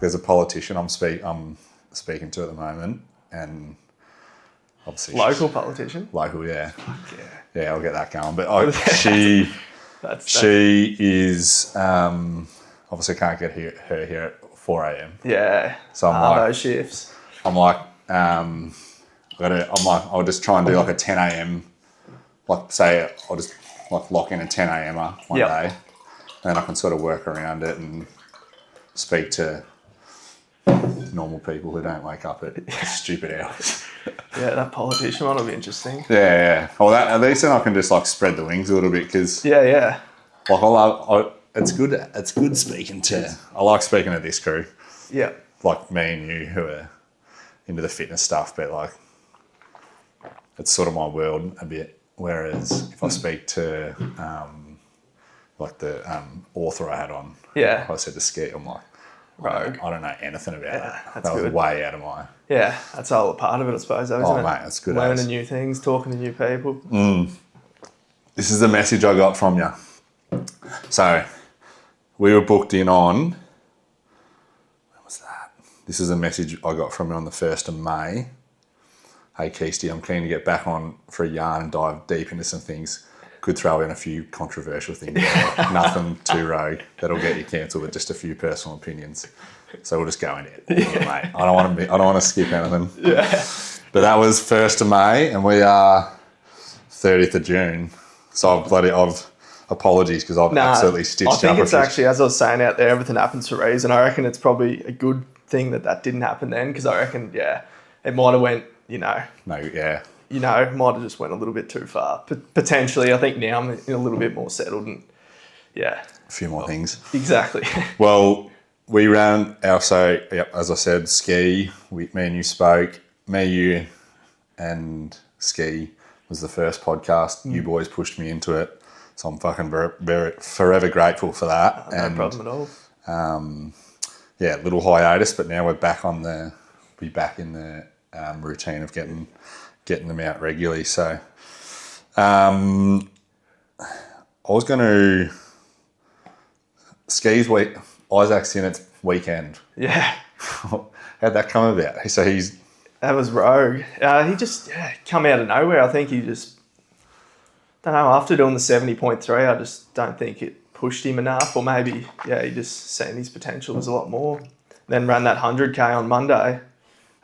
there's a politician I'm speaking to at the moment, and obviously Local politician? Local, yeah. Fuck yeah. Yeah, I'll get that going. But she is obviously can't get her here at 4 a.m. Yeah. So I'm those shifts. I'll just try and do like a 10 a.m. Like say I'll just like lock in a 10 a.m. one day, and then I can sort of work around it and speak to normal people who don't wake up at stupid hours. Yeah, that politician one will be interesting. Yeah. Well, at least then I can just like spread the wings a little bit because Yeah. like it's good. It's good speaking to. I like speaking to this crew. Yeah. Like me and you who are into the fitness stuff, but like it's sort of my world a bit. Whereas if I speak to like the author I had on, I said to Ski, I'm like, I don't know anything about that. That was way out of my... Yeah, that's all a part of it, I suppose, though, isn't it? Mate, that's good. Learning new things, talking to new people. This is the message I got from you. So, we were booked in on... When was that? This is a message I got from you on the 1st of May. Hey, Keisty, I'm keen to get back on for a yarn and dive deep into some things. Could throw in a few controversial things. Nothing too rogue that'll get you cancelled, but just a few personal opinions. So we'll just go in it, mate. I don't want to skip anything. Yeah. But that was 1st of May, and we are 30th of June. So I've apologies because I've absolutely stitched up. I think it's actually, as I was saying out there, everything happens for a reason. I reckon it's probably a good thing that didn't happen then, because I reckon, it might have went, might have just went a little bit too far. Potentially, I think now I'm a little bit more settled and, a few more things. Exactly. Well, we ran as I said, Ski, me and you spoke. Me, you and Ski was the first podcast. You boys pushed me into it. So I'm fucking very, forever grateful for that. No problem at all. Little hiatus, but now we're back in the routine of getting them out regularly. So I was going to Ski's week, Isaac Sinnott's weekend. Yeah. How'd that come about? That was rogue. He just come out of nowhere. I think he just, don't know, after doing the 70.3, I just don't think it pushed him enough, or maybe, he just seen his potential was a lot more. Then ran that 100K on Monday,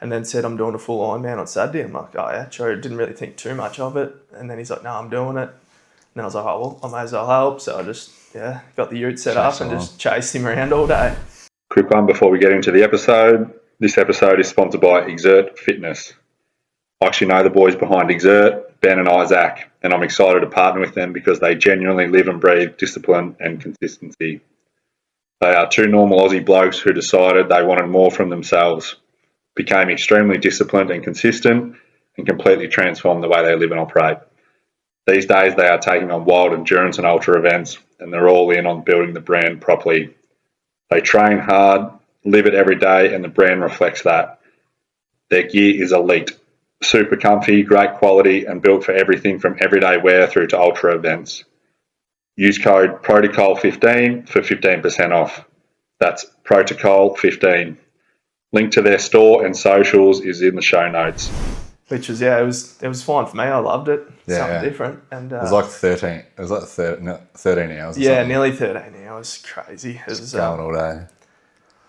and then said, I'm doing a full Ironman on Saturday. I'm like, oh yeah, true. Didn't really think too much of it. And then he's like, no, I'm doing it. And then I was like, oh, well, I may as well help. So I just, got the ute set up and just chased him around all day. Quick one before we get into the episode. This episode is sponsored by Exert Fitness. I actually know the boys behind Exert, Ben and Isaac, and I'm excited to partner with them because they genuinely live and breathe discipline and consistency. They are two normal Aussie blokes who decided they wanted more from themselves, became extremely disciplined and consistent, and completely transformed the way they live and operate. These days they are taking on wild endurance and ultra events, and they're all in on building the brand properly. They train hard, live it every day, and the brand reflects that. Their gear is elite, super comfy, great quality, and built for everything from everyday wear through to ultra events. Use code PROTOCOL15 for 15% off. That's PROTOCOL15. Link to their store and socials is in the show notes. Which was, it was fine for me. I loved it. Something different. And it was like 13. It was like 13 hours. Nearly 13 hours. Crazy. It was going all day.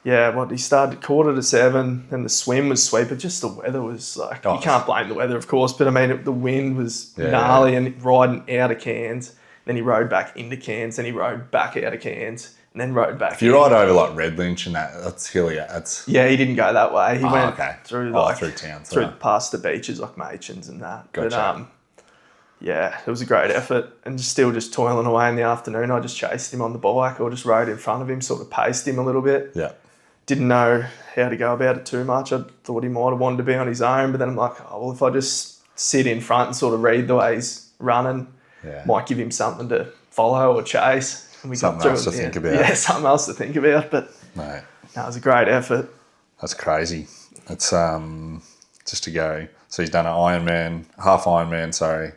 Yeah, he started 6:45, and the swim was sweet, but just the weather was like, you can't blame the weather, of course, but I mean, the wind was gnarly and riding out of Cairns. Then he rode back into Cairns, then he rode back out of Cairns, and then rode back. If you ride over like Red Lynch and that's hilly. Yeah, he didn't go that way. He went through through town. Past the beaches like Machins and that. Gotcha. But it was a great effort, and still just toiling away in the afternoon. I just chased him on the bike or just rode in front of him, sort of paced him a little bit. Yeah. Didn't know how to go about it too much. I thought he might have wanted to be on his own, but then I'm like, if I just sit in front and sort of read the way he's running, might give him something to follow or chase. And we something else to think about. Yeah, something else to think about. But mate, it was a great effort. That's crazy. It's just to go. So he's done an Half Ironman,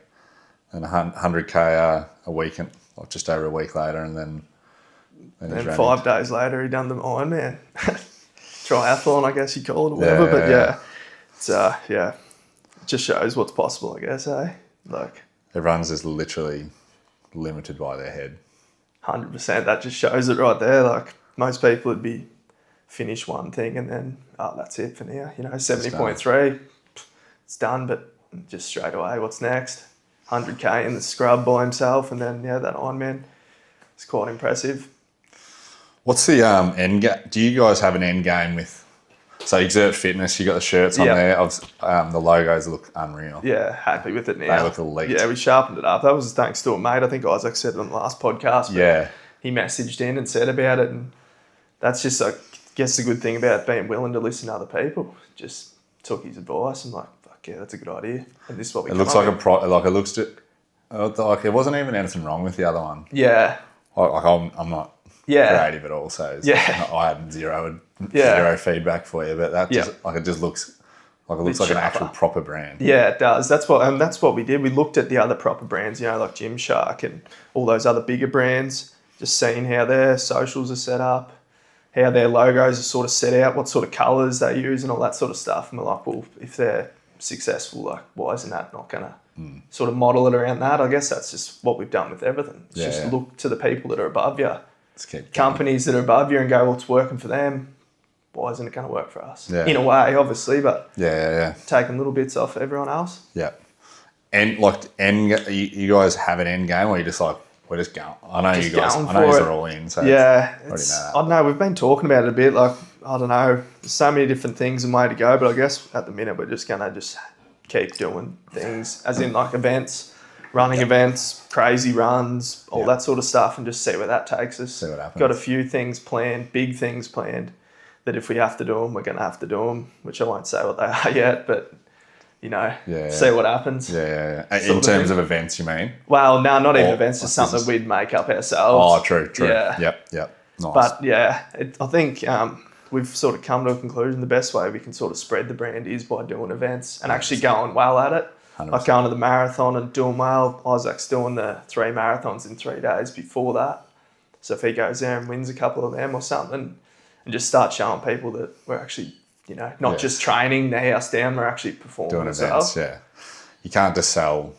and 100K a weekend, just over a week later, and then Then 5 days later, he done the Ironman. Triathlon, I guess you call it, or whatever. It's it just shows what's possible, I guess, eh? Like, everyone's just literally limited by their head. 100%. That just shows it right there. Like, most people would be finish one thing and then, that's it for now. 70.3, it's done, but just straight away, what's next? 100K in the scrub by himself, and then, that Ironman. It's quite impressive. What's the end game? Do you guys have an end game with? So Exert Fitness, you got the shirts on there. The logos look unreal. Yeah, happy with it now. They look elite. Yeah, we sharpened it up. That was thanks to a mate. I think Isaac said it on the last podcast. But he messaged in and said about it, and that's just, I guess, the good thing about being willing to listen to other people. Just took his advice and like, fuck yeah, that's a good idea. And this is what we. It looks like it looks like it wasn't even anything wrong with the other one. Yeah. Like I'm not. Creative at all, so I had zero feedback for you, but that just it just looks like an actual proper brand. Yeah, it does. That's what we did. We looked at the other proper brands, like Gymshark and all those other bigger brands, just seeing how their socials are set up, how their logos are sort of set out, what sort of colours they use, and all that sort of stuff. And we're like, well, if they're successful, like, why isn't that not gonna sort of model it around that? I guess that's just what we've done with everything. It's just look to the people that are above you. Companies that are above you and go, well, it's working for them. Why isn't it going to work for us? Yeah. In a way, obviously, but taking little bits off everyone else. Yeah. And you guys have an end game, or you just like, we're just going? I know you guys are all in. So I don't know. We've been talking about it a bit. Like, I don't know. There's so many different things and way to go, but I guess at the minute we're just going to just keep doing things, as in like events. Running events, crazy runs, all that sort of stuff, and just see where that takes us. See what happens. Got a few things planned, big things planned, that if we have to do them, we're going to have to do them, which I won't say what they are yet, but, see what happens. Yeah. In terms of events, you mean? Well, no, not even events, just something we'd make up ourselves. Oh, true. Yeah. Yep. Nice. But, I think we've sort of come to a conclusion the best way we can sort of spread the brand is by doing events and actually going well at it. 100%. Like going to the marathon and doing well. Isaac's doing the 3 marathons in 3 days before that. So if he goes there and wins a couple of them or something and just start showing people that we're actually, not just training the house down, we're actually performing doing as events, well. You can't just sell,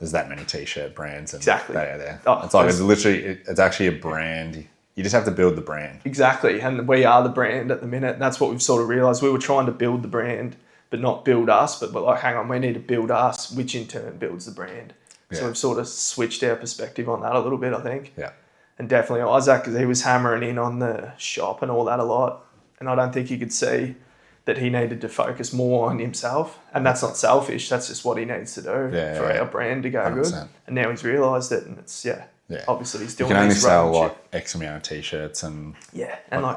there's that many T-shirt brands. And exactly. They are there. It's actually a brand. You just have to build the brand. Exactly. And we are the brand at the minute. And that's what we've sort of realised. We were trying to build the brand, but not build us, but we're like, hang on, we need to build us, which in turn builds the brand. So we've sort of switched our perspective on that a little bit, I think. Yeah. And definitely Isaac, because he was hammering in on the shop and all that a lot. And I don't think he could see that he needed to focus more on himself. And that's not selfish, that's just what he needs to do for our brand to go 100%. Good. And now he's realised it, and it's, obviously he's doing you can only sell shit. X amount of T-shirts and... Yeah, and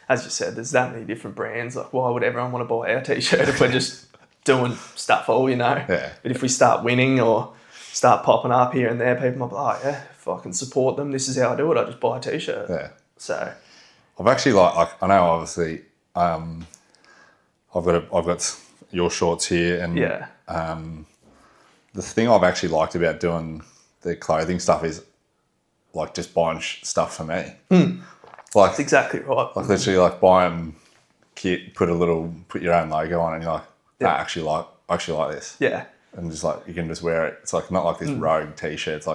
as you said, there's that many different brands. Like, why would everyone want to buy our T-shirt if we're just doing stuff all, Yeah. But if we start winning or start popping up here and there, people might be like, if I can support them, this is how I do it. I just buy a T-shirt. Yeah. So I've actually I know obviously I've got your shorts here, and the thing I've actually liked about doing the clothing stuff is just buying stuff for me. That's exactly right. Literally buy them kit, put your own logo on, and you're like, I actually like this. Yeah. And just you can just wear it. It's not like this rogue T-shirt. It's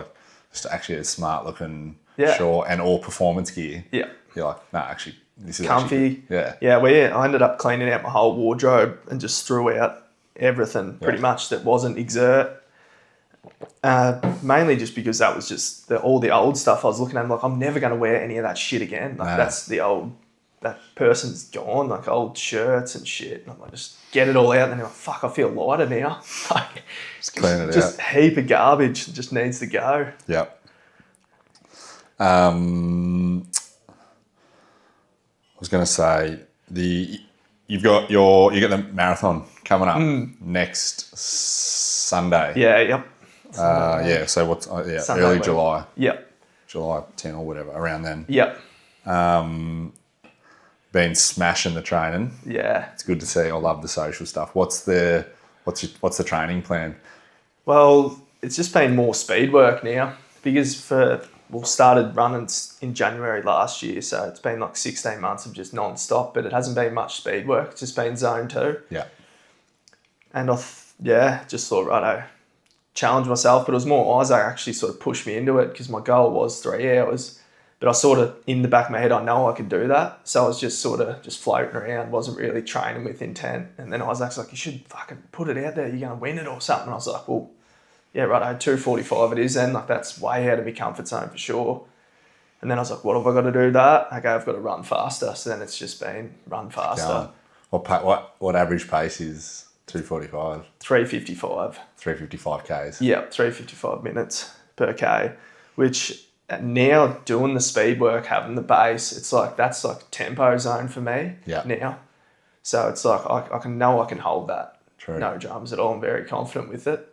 just actually a smart looking short and all performance gear. Yeah. You're like, no, actually, this is comfy. Yeah. Yeah. I ended up cleaning out my whole wardrobe and just threw out everything pretty much that wasn't Exert. Mainly just because that was just all the old stuff I was looking at. I'm like, I'm never going to wear any of that shit again. That's the old, that person's gone, old shirts and shit. And I'm like, just get it all out. And then I'm like, fuck, I feel lighter now. Just clean it out. Just a heap of garbage that just needs to go. Yep. I was going to say you got the marathon coming up next Sunday. Yeah. Yep. So what's Sunday early week. July. Yep. July 10 or whatever, around then. Yep. Been smashing the training. Yeah. It's good to see. I love the social stuff. What's the training plan? Well, it's just been more speed work now, because for started running in January last year, so it's been like 16 months of just non-stop, but it hasn't been much speed work. It's just been zone 2. Yeah. And just thought, righto, challenge myself, but it was more Isaac actually sort of pushed me into it because my goal was 3 hours. But I sort of, in the back of my head, I know I could do that. So I was just sort of just floating around, wasn't really training with intent. And then Isaac's like, you should fucking put it out there, you're going to win it or something. And I was like, well, yeah, right, 2:45 it is then. Like, that's way out of my comfort zone for sure. And then I was like, what have I got to do that? Okay, I've got to run faster. So then it's just been run faster. What average pace is 2:45? 3:55. 3:55 Ks. Yeah, 3:55 minutes per K, which now doing the speed work, having the base, it's like that's like tempo zone for me now. So it's like I can hold that. True. No drums at all. I'm very confident with it.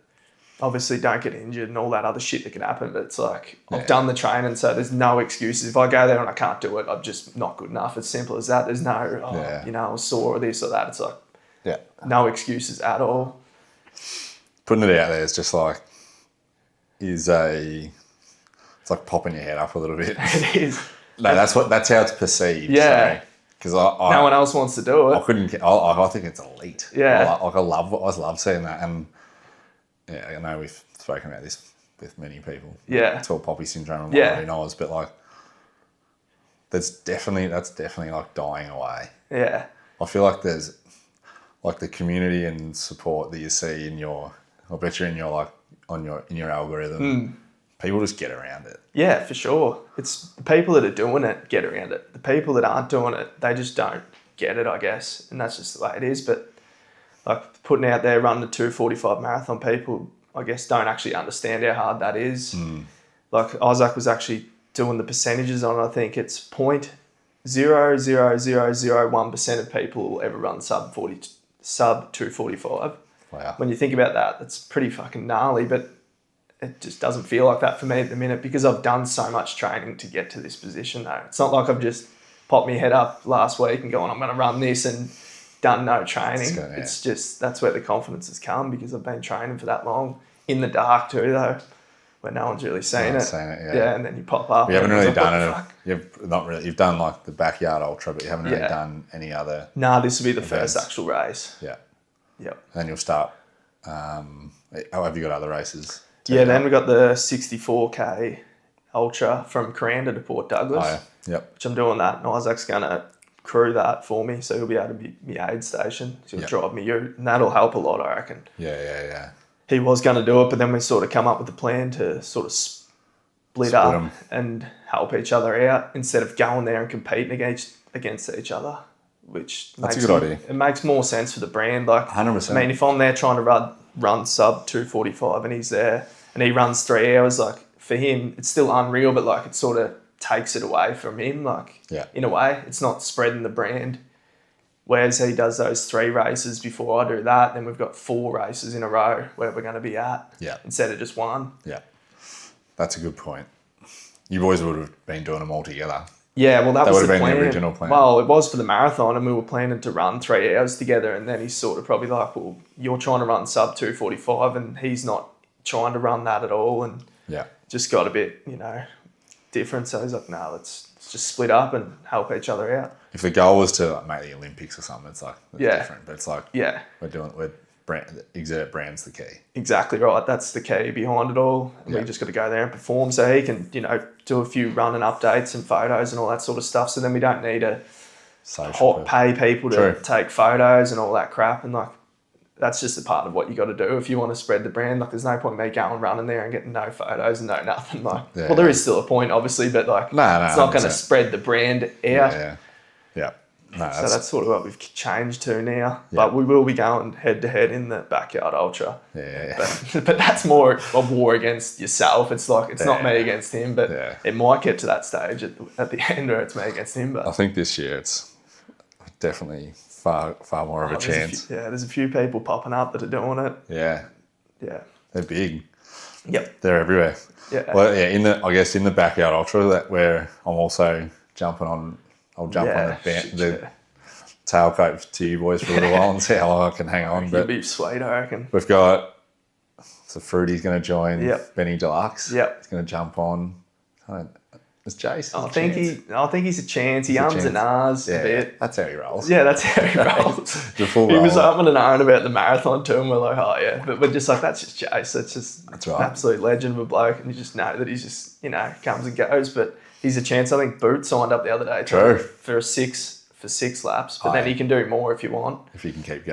Obviously, don't get injured and all that other shit that can happen. But it's like I've done the training, so there's no excuses. If I go there and I can't do it, I'm just not good enough. It's simple as that. There's no I was sore or this or that. It's like no excuses at all. Putting it out there is just like it's like popping your head up a little bit. It is. No, that's how it's perceived. Yeah. Because no one else wants to do it. I think it's elite. Yeah. I love seeing that, and I know we've spoken about this with many people. Yeah. Tall poppy syndrome and what knows, but like that's definitely like dying away. Yeah. I feel like there's like the community and support that you see in your, I bet you're in your like in your algorithm. People just get around it. Yeah, for sure. It's the people that are doing it get around it. The people that aren't doing it, they just don't get it, I guess. And that's just the way it is. But like putting out there, running the 2:45 marathon, people, I guess, don't actually understand how hard that is. Like Isaac was actually doing the percentages on it. I think it's 0.00001% of people will ever run sub 2:45. Wow. When you think about that, that's pretty fucking gnarly, but it just doesn't feel like that for me at the minute because I've done so much training to get to this position though. It's not like I've just popped my head up last week and gone, I'm going to run this and done no training. It's just, that's where the confidence has come because I've been training for that long in the dark too though, where no one's really seen it. Yeah, and then you pop up. You haven't really done it. You've done like the backyard ultra, but you haven't really done any other. Nah, this will be the first actual race. Yeah. Yep. And you'll start. Have you got other races? Yeah, then we got the 64K ultra from Coranda to Port Douglas. Oh, yeah. Yep. Which I'm doing that, and Isaac's going to crew that for me, so he'll be able to be my aid station. So he'll drive me out, and that'll help a lot, I reckon. Yeah. He was going to do it, but then we sort of come up with a plan to sort of split up and help each other out instead of going there and competing against each other, which that's a good idea. It makes more sense for the brand. Like, 100%. I mean, if I'm there trying to run sub 2:45 and he's there and he runs 3 hours, like for him, it's still unreal, but like it sort of takes it away from him. Like in a way, it's not spreading the brand. Whereas he does those 3 races before I do that, then we've got 4 races in a row where we're going to be at instead of just 1. Yeah, that's a good point. You boys would have been doing them all together. Yeah, well, that was the plan. The original plan. Well, it was for the marathon, and we were planning to run 3 hours together. And then he's sort of probably like, "Well, you're trying to run sub 2:45, and he's not trying to run that at all." And just got a bit, different. So he's like, "No, let's just split up and help each other out." If the goal was to make the Olympics or something, it's like different. But it's like Exert brand's the key. Exactly right. That's the key behind it all. And we just got to go there and perform so he can, do a few running updates and photos and all that sort of stuff. So then we don't need to pay people to take photos and all that crap. And like, that's just a part of what you got to do if you want to spread the brand. Like, there's no point in me going running there and getting no photos and no nothing. Like, there is still a point, obviously, but like, it's not going to spread the brand out. Yeah. No, so that's sort of what we've changed to now. But we will be going head to head in the backyard ultra. But that's more a war against yourself. It's like, it's not me against him, but it might get to that stage at the end where it's me against him. But I think this year it's definitely far more of a chance. There's a few people popping up that are doing it. Yeah. They're big. Yep. They're everywhere. Yeah. Well, in the backyard ultra, that where I'm also jumping on. I'll jump on the tailcoat to you boys for a little while and see how long I can hang on. But be sweet, I reckon. We've got Fruity's going to join. Yep. Benny Deluxe. Yep. He's going to jump on. Is Jason? I think he's a chance. He ums and ahs a bit. That's how he rolls. Yeah, that's how he rolls. The full He was roller. upping and ahhing about the marathon too, and we're like, oh yeah. But we're just like, that's just Jace. That's right. an absolute legend of a bloke, and you just know that he's just, comes and goes. But he's a chance. I think Boot signed up the other day for six laps, but then he can do more if you want. If you can keep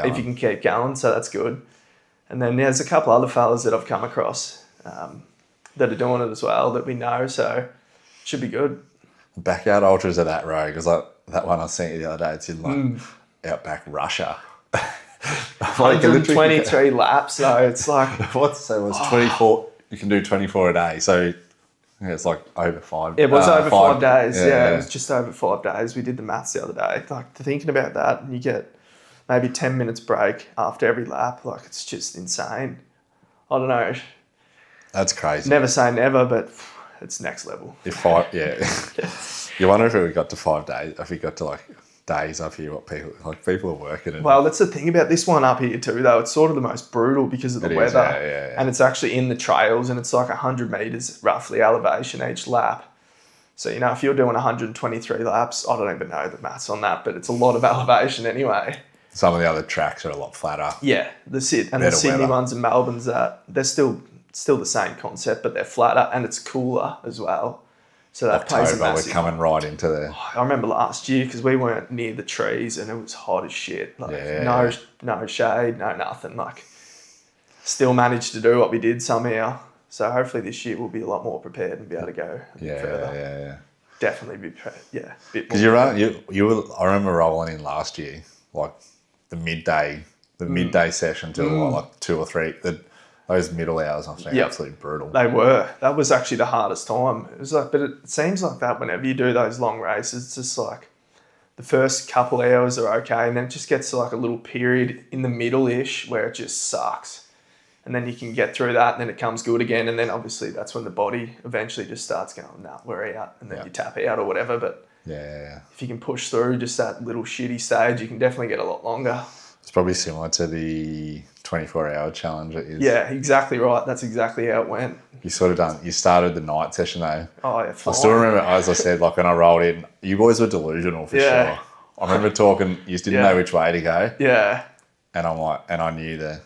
going. So that's good. And then there's a couple other fellas that I've come across that are doing it as well that we know, so should be good. Backyard ultras are that road, because that one I sent you the other day, it's in outback Russia. 123 laps, so it's like... So it was 24, you can do 24 a day, so it's like over 5 It was over 5 days, yeah. It was just over 5 days. We did the maths the other day. Like, thinking about that, and you get maybe 10 minutes break after every lap, like, it's just insane. I don't know. That's crazy. Never say never, but it's next level. You wonder if we got to 5 days, if we got to like days up here, what people are working. Well, that's the thing about this one up here too, though. It's sort of the most brutal because of the weather. And it's actually in the trails, and it's like 100 metres roughly elevation each lap. So, if you're doing 123 laps, I don't even know the maths on that, but it's a lot of elevation anyway. Some of the other tracks are a lot flatter. Yeah, the Sydney ones and Melbourne's, they're still the same concept, but they're flatter and it's cooler as well. So that plays a massive... we're coming right into the... I remember last year, because we weren't near the trees and it was hot as shit. Like, no shade, no nothing. Like, still managed to do what we did somehow. So hopefully this year we'll be a lot more prepared and be able to go further. Yeah. Definitely be prepared. Yeah, a bit more. Because I remember rolling in last year, like the midday session till like 2 or 3. Those middle hours, I think, absolutely brutal. They were. That was actually the hardest time. It was like, but it seems like that whenever you do those long races, it's just like the first couple hours are okay, and then it just gets to like a little period in the middle-ish where it just sucks. And then you can get through that, and then it comes good again, and then obviously that's when the body eventually just starts going, nah, we're out, and then you tap out or whatever. But if you can push through just that little shitty stage, you can definitely get a lot longer. It's probably similar to the 24-hour challenge. It is. Yeah, exactly right. That's exactly how it went. You started the night session though. Oh, yeah. I still remember, as I said, like when I rolled in, you boys were delusional for sure. I remember talking, you just didn't know which way to go. Yeah. And I'm like, and I knew the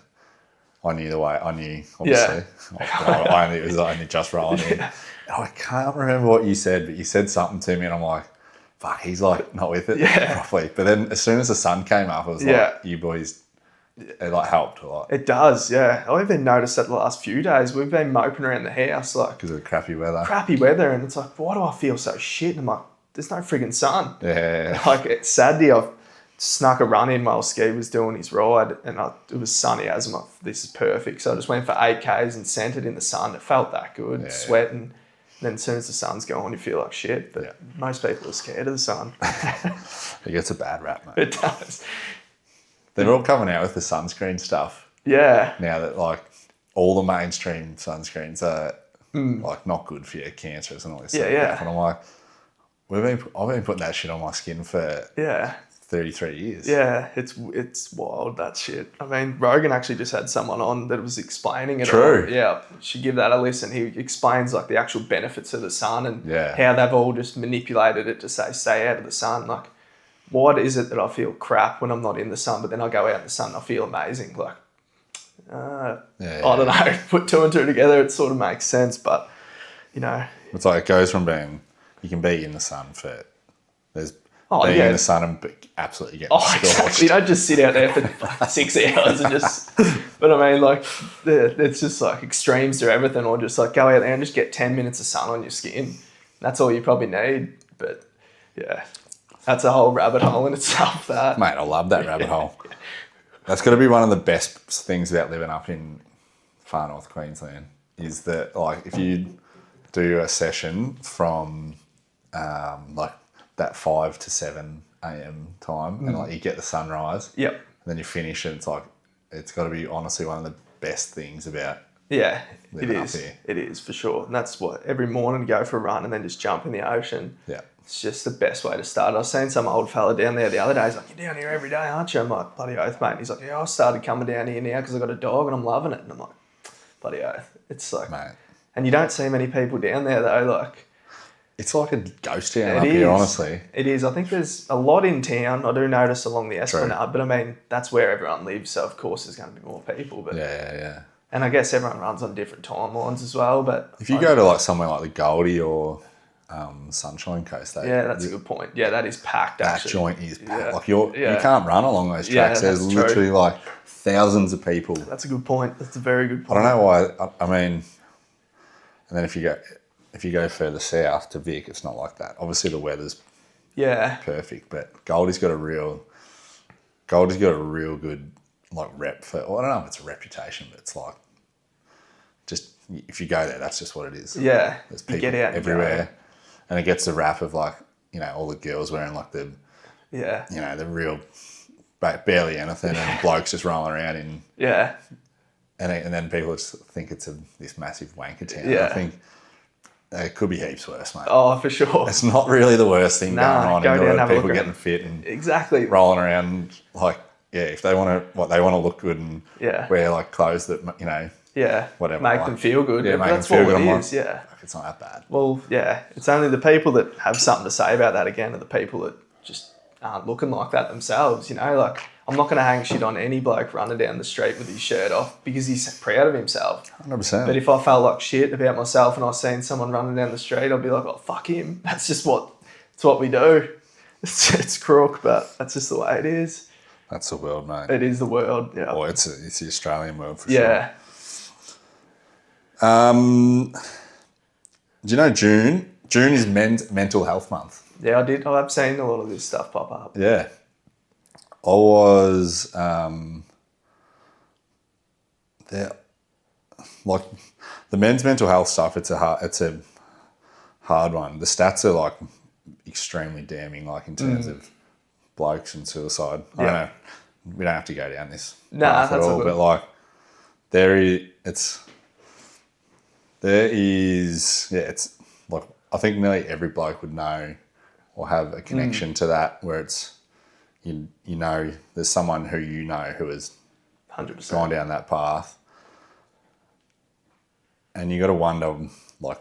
way, obviously. I was only just rolling in. And I can't remember what you said, but you said something to me and I'm like, fuck, he's like not with it properly. But then as soon as the sun came up, it was like, you boys, it like helped a lot. It does, yeah. I've even noticed that the last few days we've been moping around the house like because of the crappy weather. And it's like, why do I feel so shit? And I'm like, there's no friggin' sun. Yeah. Like it's Saturday, I snuck a run in while Ski was doing his ride, and it was sunny as I'm like, this is perfect. So I just went for 8Ks and sent it in the sun. It felt that good, sweating. Then as soon as the sun's gone, you feel like shit. But most people are scared of the sun. It gets a bad rap, mate. It does. They're all coming out with the sunscreen stuff. Yeah. Now that like all the mainstream sunscreens are like not good for your cancers and all this stuff. And I'm like, I've been putting that shit on my skin for 33 years. Yeah, it's wild, that shit. I mean, Rogan actually just had someone on that was explaining it. True. All. Yeah, you should give that a listen. He explains like the actual benefits of the sun and how they've all just manipulated it to say stay out of the sun. Like, why is it that I feel crap when I'm not in the sun, but then I go out in the sun and I feel amazing? Like, I don't know. Put 2 and 2 together, it sort of makes sense. But, It's like it goes from being, you can be in the sun for, in the sun and absolutely get scorched. Exactly. You don't just sit out there for like 6 hours and just... But I mean, like, it's just like extremes to everything, or just like go out there and just get 10 minutes of sun on your skin. That's all you probably need. But, yeah. That's a whole rabbit hole in itself, that. Mate, I love that rabbit hole. That's got to be one of the best things about living up in far north Queensland, is that, like, if you do a session from, like, that 5 to 7 a.m. time and, like, you get the sunrise. Yep. And then you finish and it's, like, it's got to be honestly one of the best things about living up here. It is, for sure. And that's what, every morning go for a run and then just jump in the ocean. Yeah. It's just the best way to start. I was seeing some old fella down there the other day. He's like, you're down here every day, aren't you? I'm like, bloody oath, mate. And he's like, yeah, I started coming down here now because I've got a dog and I'm loving it. And I'm like, bloody oath. It's like, mate. And you don't see many people down there though. Like, It's like a ghost town It up is. here, honestly. It is. I think there's a lot in town. I do notice along the Esplanade, but I mean, that's where everyone lives, so of course there's going to be more people. But Yeah. And I guess everyone runs on different timelines as well. But If you go to like somewhere like the Goldie or Sunshine Coast, that's a good point. Yeah, that is packed. That actually. joint is packed. Yeah. Like you can't run along those tracks. Yeah, There's that's literally true. like thousands of people. That's a good point. That's a very good I point. don't know why. I mean, and then if you go further south to Vic, it's not like that. Obviously, the weather's perfect, but Goldie's got a real good like rep for. Well, I don't know if it's a reputation, but it's like just if you go there, that's just what it is. Yeah, There's you people get out and everywhere, go. and it gets the rap of like all the girls wearing like the the real barely anything, and blokes just rolling around in and then people just think it's this massive wanker town. Yeah. I think it could be heaps worse, mate. Oh, for sure. It's not really the worst thing going on. Go down and have a people look getting fit and exactly rolling around. Like, if they want to look good and wear like clothes that whatever, make them feel good. Yeah, Yeah, make that's them feel what good. it is. Yeah, it's not that bad. Well, yeah, it's only the people that have something to say about that again are the people that just aren't looking like that themselves. Like I'm not going to hang shit on any bloke running down the street with his shirt off because he's proud of himself. 100%. But if I felt like shit about myself and I seen someone running down the street, I'd be like, oh, fuck him. That's just what we do. It's crook, but that's just the way it is. That's the world, mate. It is the world, yeah. Well, it's the Australian world for sure. Do you know June? June is Mental Health Month. Yeah, I did. I've seen a lot of this stuff pop up. Yeah. I was there, like the men's mental health stuff. It's a hard one. The stats are like extremely damning, like in terms of blokes and suicide. I don't know. We don't have to go down this path at all, but like it's like I think nearly every bloke would know or have a connection to that, where it's there's someone who who has 100% gone down that path, and you got to wonder, like,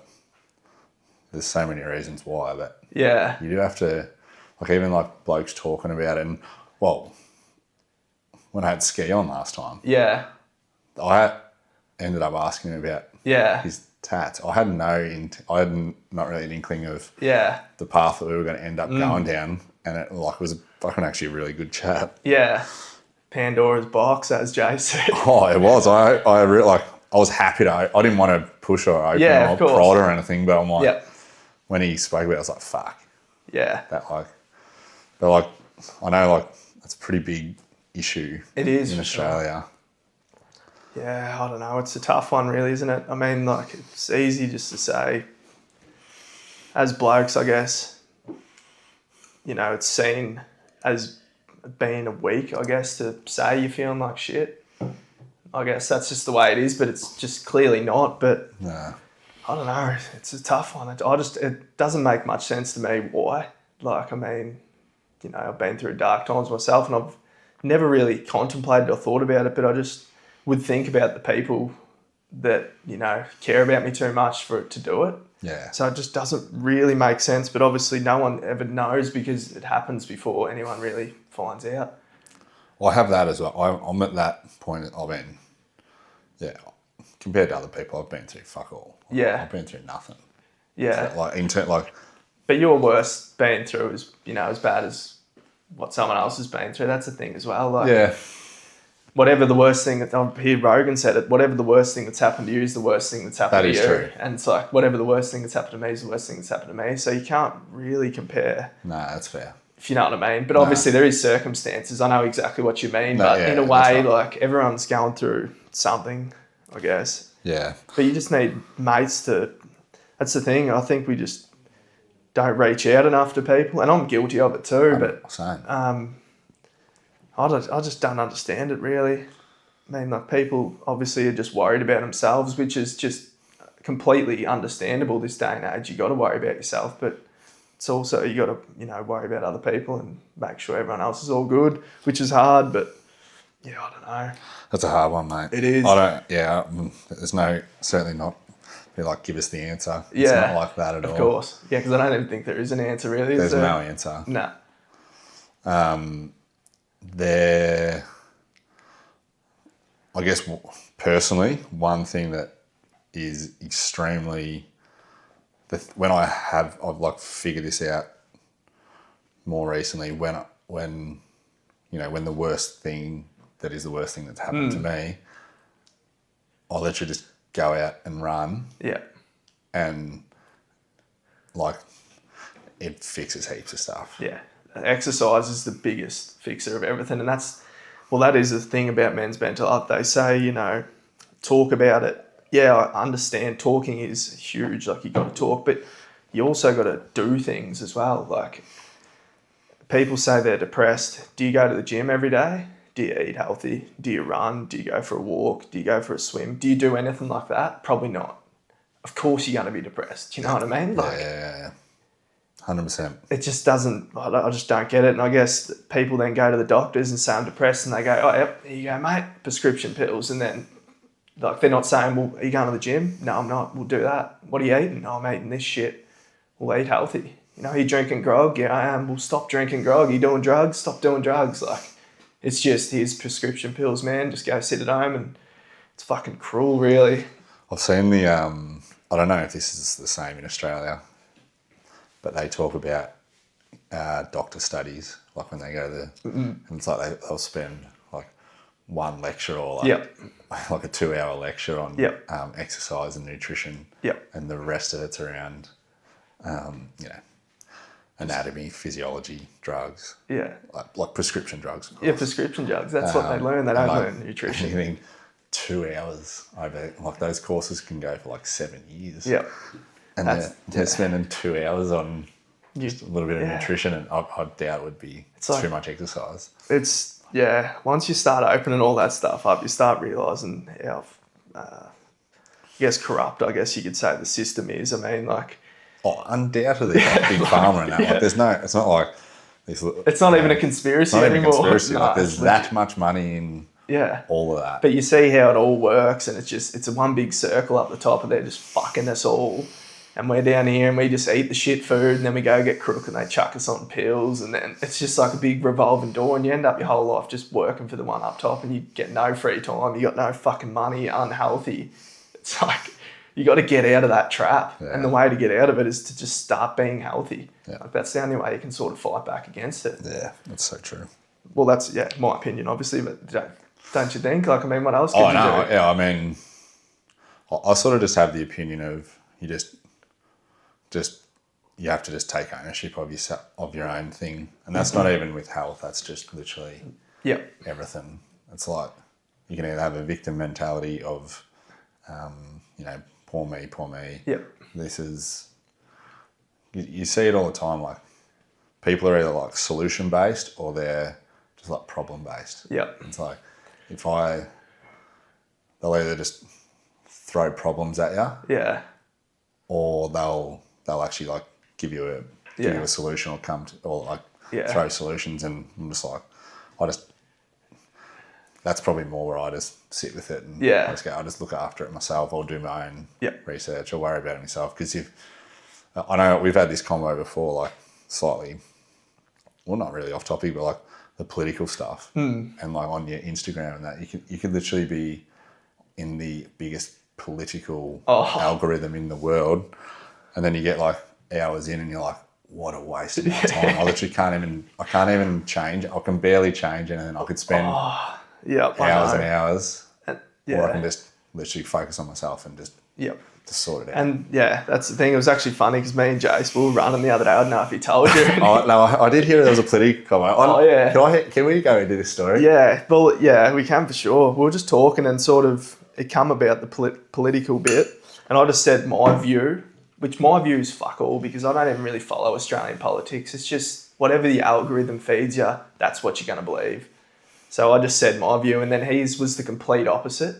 there's so many reasons why, but you do have to, like, even like blokes talking about it. And well, when I had ski on last time, I ended up asking him about his tats. I had not really an inkling of the path that we were going to end up going down, and it was fucking actually a really good chat. Yeah, Pandora's box, as Jay said. Oh, it was. I was happy to. I didn't want to push or open or prod or anything, but I'm like, when he spoke about it, I was like, fuck. Yeah. I know that's a pretty big issue. It is in Australia. Sure. Yeah, I don't know. It's a tough one, really, isn't it? I mean, like, it's easy just to say, as blokes, I guess, it's seen as being a weak, I guess, to say you're feeling like shit. I guess that's just the way it is, but it's just clearly not. But no. I don't know. It's a tough one. It doesn't make much sense to me why. Like, I mean, I've been through dark times myself, and I've never really contemplated or thought about it, but I just would think about the people that, care about me too much for it to do it. Yeah. So it just doesn't really make sense, but obviously no one ever knows because it happens before anyone really finds out. Well, I have that as well. I'm at that point. Compared to other people, I've been through fuck all. I've been through nothing. Yeah. So, but your worst being through is, as bad as what someone else has been through. That's the thing as well. Whatever the worst thing, I hear Rogan said it, whatever the worst thing that's happened to you is the worst thing that's happened to you. That is true. And it's like, whatever the worst thing that's happened to me is the worst thing that's happened to me. So you can't really compare. No, that's fair. If you know what I mean. But obviously there is circumstances. I know exactly what you mean. But in a way, like, everyone's going through something, I guess. Yeah. But you just need mates to... That's the thing. I think we just don't reach out enough to people. And I'm guilty of it too. But same. I just don't understand it, really. I mean, like, people obviously are just worried about themselves, which is just completely understandable this day and age. You got to worry about yourself, but it's also you got to worry about other people and make sure everyone else is all good, which is hard. But I don't know. That's a hard one, mate. It is. I don't. Yeah, there's certainly not be like, give us the answer. It's Yeah, not like that at all. of course. Yeah, because I don't even think there is an answer really. There's no answer. No. There, I guess personally, one thing that is extremely, when I've like figured this out more recently, when the worst thing that is the worst thing that's happened to me, I'll literally just go out and run. Yeah. And like it fixes heaps of stuff. Yeah. Exercise is the biggest fixer of everything. And that is the thing about men's mental health. They say, talk about it. Yeah, I understand talking is huge. Like, you got to talk, but you also got to do things as well. Like, people say they're depressed. Do you go to the gym every day? Do you eat healthy? Do you run? Do you go for a walk? Do you go for a swim? Do you do anything like that? Probably not. Of course you're going to be depressed. Do you know what I mean? Like, yeah. 100%. It just doesn't, I just don't get it. And I guess people then go to the doctors and say I'm depressed, and they go, oh, yep, here you go, mate, prescription pills. And then, like, they're not saying, well, are you going to the gym? No, I'm not. We'll do that. What are you eating? No, I'm eating this shit. We'll eat healthy. Are you drinking grog? Yeah, I am. Well, stop drinking grog. Are you doing drugs? Stop doing drugs. Like, it's just, here's prescription pills, man. Just go sit at home, and it's fucking cruel, really. I've seen the, I don't know if this is the same in Australia, but they talk about doctor studies, like when they go to the, and it's like they'll spend like one lecture or like a 2-hour lecture on exercise and nutrition, and the rest of it's around, anatomy, physiology, drugs, like prescription drugs. Yeah, prescription drugs. That's what they learn. They don't learn nutrition. Anything 2 hours over, like those courses can go for like 7 years. Yeah. And they're spending 2 hours on just a little bit of nutrition, and I doubt it would be too much exercise. It's, once you start opening all that stuff up, you start realising how, corrupt, I guess you could say, the system is. I mean, like... Oh, undoubtedly, like Big Pharma and that. Like, it's not like... It's not even a conspiracy anymore. Like, there's that much money in all of that. But you see how it all works, and it's a one big circle up the top, and they're just fucking us all. And we're down here and we just eat the shit food, and then we go get crook and they chuck us on pills, and then it's just like a big revolving door, and you end up your whole life just working for the one up top, and you get no free time, you got no fucking money, you're unhealthy. It's like, you got to get out of that trap. And the way to get out of it is to just start being healthy. Like, that's the only way you can sort of fight back against it. Yeah, that's so true. Well, that's, my opinion, obviously, but don't you think? Like, I mean, what else can you do? Yeah, I mean, I sort of just have the opinion of you have to just take ownership of your own thing. And that's not even with health, that's just literally everything. It's like, you can either have a victim mentality of, poor me. Yep. This is, you see it all the time, like, people are either like solution based or they're just like problem based. Yep. It's like, they'll either just throw problems at you. Yeah. Or they'll actually like give you a solution, or throw solutions, and I'm just like, that's probably more where I just sit with it and I just look after it myself. I'll do my own research. I'll worry about it myself, because I know we've had this convo before, like slightly, well, not really off topic, but like the political stuff, and like on your Instagram and that, you could literally be in the biggest political algorithm in the world, and then you get like hours in and you're like, what a waste of my time. I literally can't even change. I can barely change anything. I could spend hours and hours, or I can just literally focus on myself and just sort it out. And that's the thing. It was actually funny because me and Jace were running the other day. I don't know if he told you. No, I did hear there was a political comment. Can we go into this story? Yeah, well, we can for sure. We were just talking, and sort of it come about the political bit, and I just said my view, which my view is fuck all, because I don't even really follow Australian politics. It's just whatever the algorithm feeds you, that's what you're going to believe. So I just said my view, and then his was the complete opposite.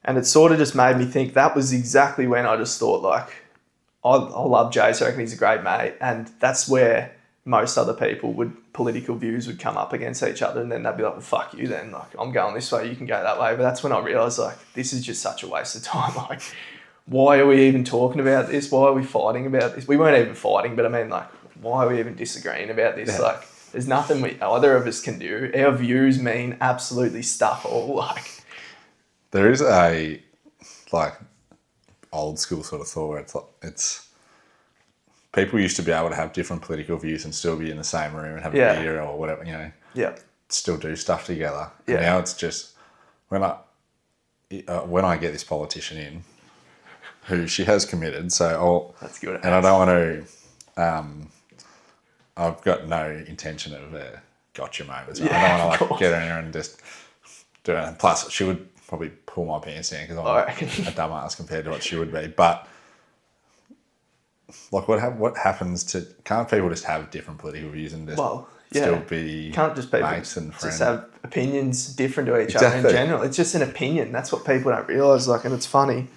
And it sort of just made me think, that was exactly when I just thought, like, I love Jace, I reckon he's a great mate, and that's where most other political views would come up against each other, and then they'd be like, well, fuck you then, like, I'm going this way, you can go that way. But that's when I realised, like, this is just such a waste of time. Like, why are we even talking about this? Why are we fighting about this? We weren't even fighting, but I mean, like, why are we even disagreeing about this? Yeah. Like, there's nothing either of us can do. Our views mean absolutely stuff all. Like, there is a like old school sort of thought where it's people used to be able to have different political views and still be in the same room and have a beer or whatever, yeah, still do stuff together. And Yeah. now it's just when I get this politician in, who she has committed, so that's good. and I don't want to. I've got no intention of gotcha moments. Yeah, I don't want of to course. get in there and just do it. Plus, she would probably pull my pants down because I'm I reckon. a dumbass compared to what she would be. But like, what happens to? Can't people just have different political views and just still be can't just people mates and friends? just have opinions different to each other in general. It's just an opinion. That's what people don't realise. Like, and it's funny.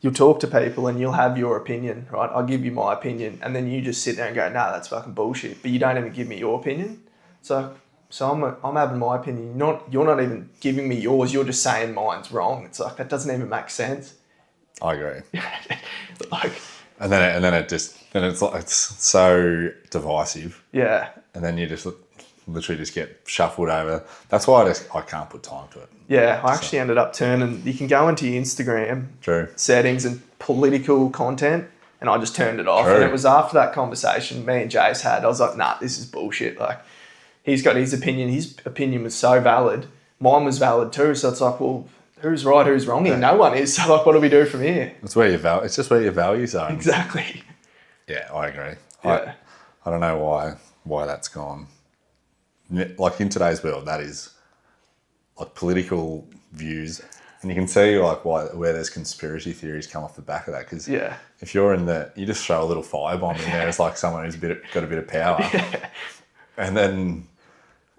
You'll talk to people and you'll have your opinion, right? I'll give you my opinion, and then you just sit there and go, "Nah, that's fucking bullshit." But you don't even give me your opinion. So I'm having my opinion. You're not even giving me yours. You're just saying mine's wrong. It's like, that doesn't even make sense. I agree. Like, and then it's like it's so divisive. yeah. And then you just literally just get shuffled over. That's why I can't put time to it. Yeah, I actually ended up turning. You can go into your Instagram True. settings and political content, and I just turned it off. True. And it was after that conversation me and Jace had, I was like, nah, this is bullshit. Like, he's got his opinion. His opinion was so valid. Mine was valid too. So it's like, well, who's right, who's wrong here? No one is. So like, what do we do from here? It's just where your values are. Exactly. Yeah, I agree. Yeah. I don't know why that's gone. Like, in today's world, that is like political views, and you can see like where there's conspiracy theories come off the back of that. Because if you're you just throw a little firebomb in there as like someone who's got a bit of power, and then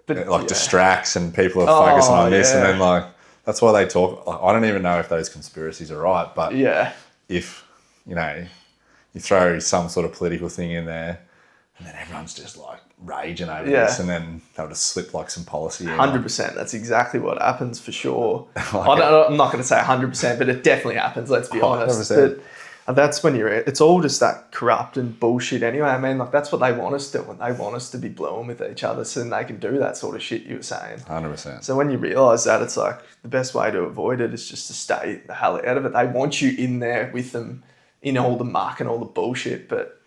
distracts and people are focusing on this, and then like that's why they talk. Like, I don't even know if those conspiracies are right, but if you throw some sort of political thing in there, and then everyone's just like raging over this, and then they'll just slip like some policy in. 100%. That's exactly what happens for sure. I'm not going to say 100%, but it definitely happens. Let's be honest. But that's when it's all just that corrupt and bullshit anyway. I mean, like, that's what they want us to do. They want us to be blowing with each other so then they can do that sort of shit you were saying. 100%. So when you realise that, it's like the best way to avoid it is just to stay the hell out of it. They want you in there with them in all the muck and all the bullshit, but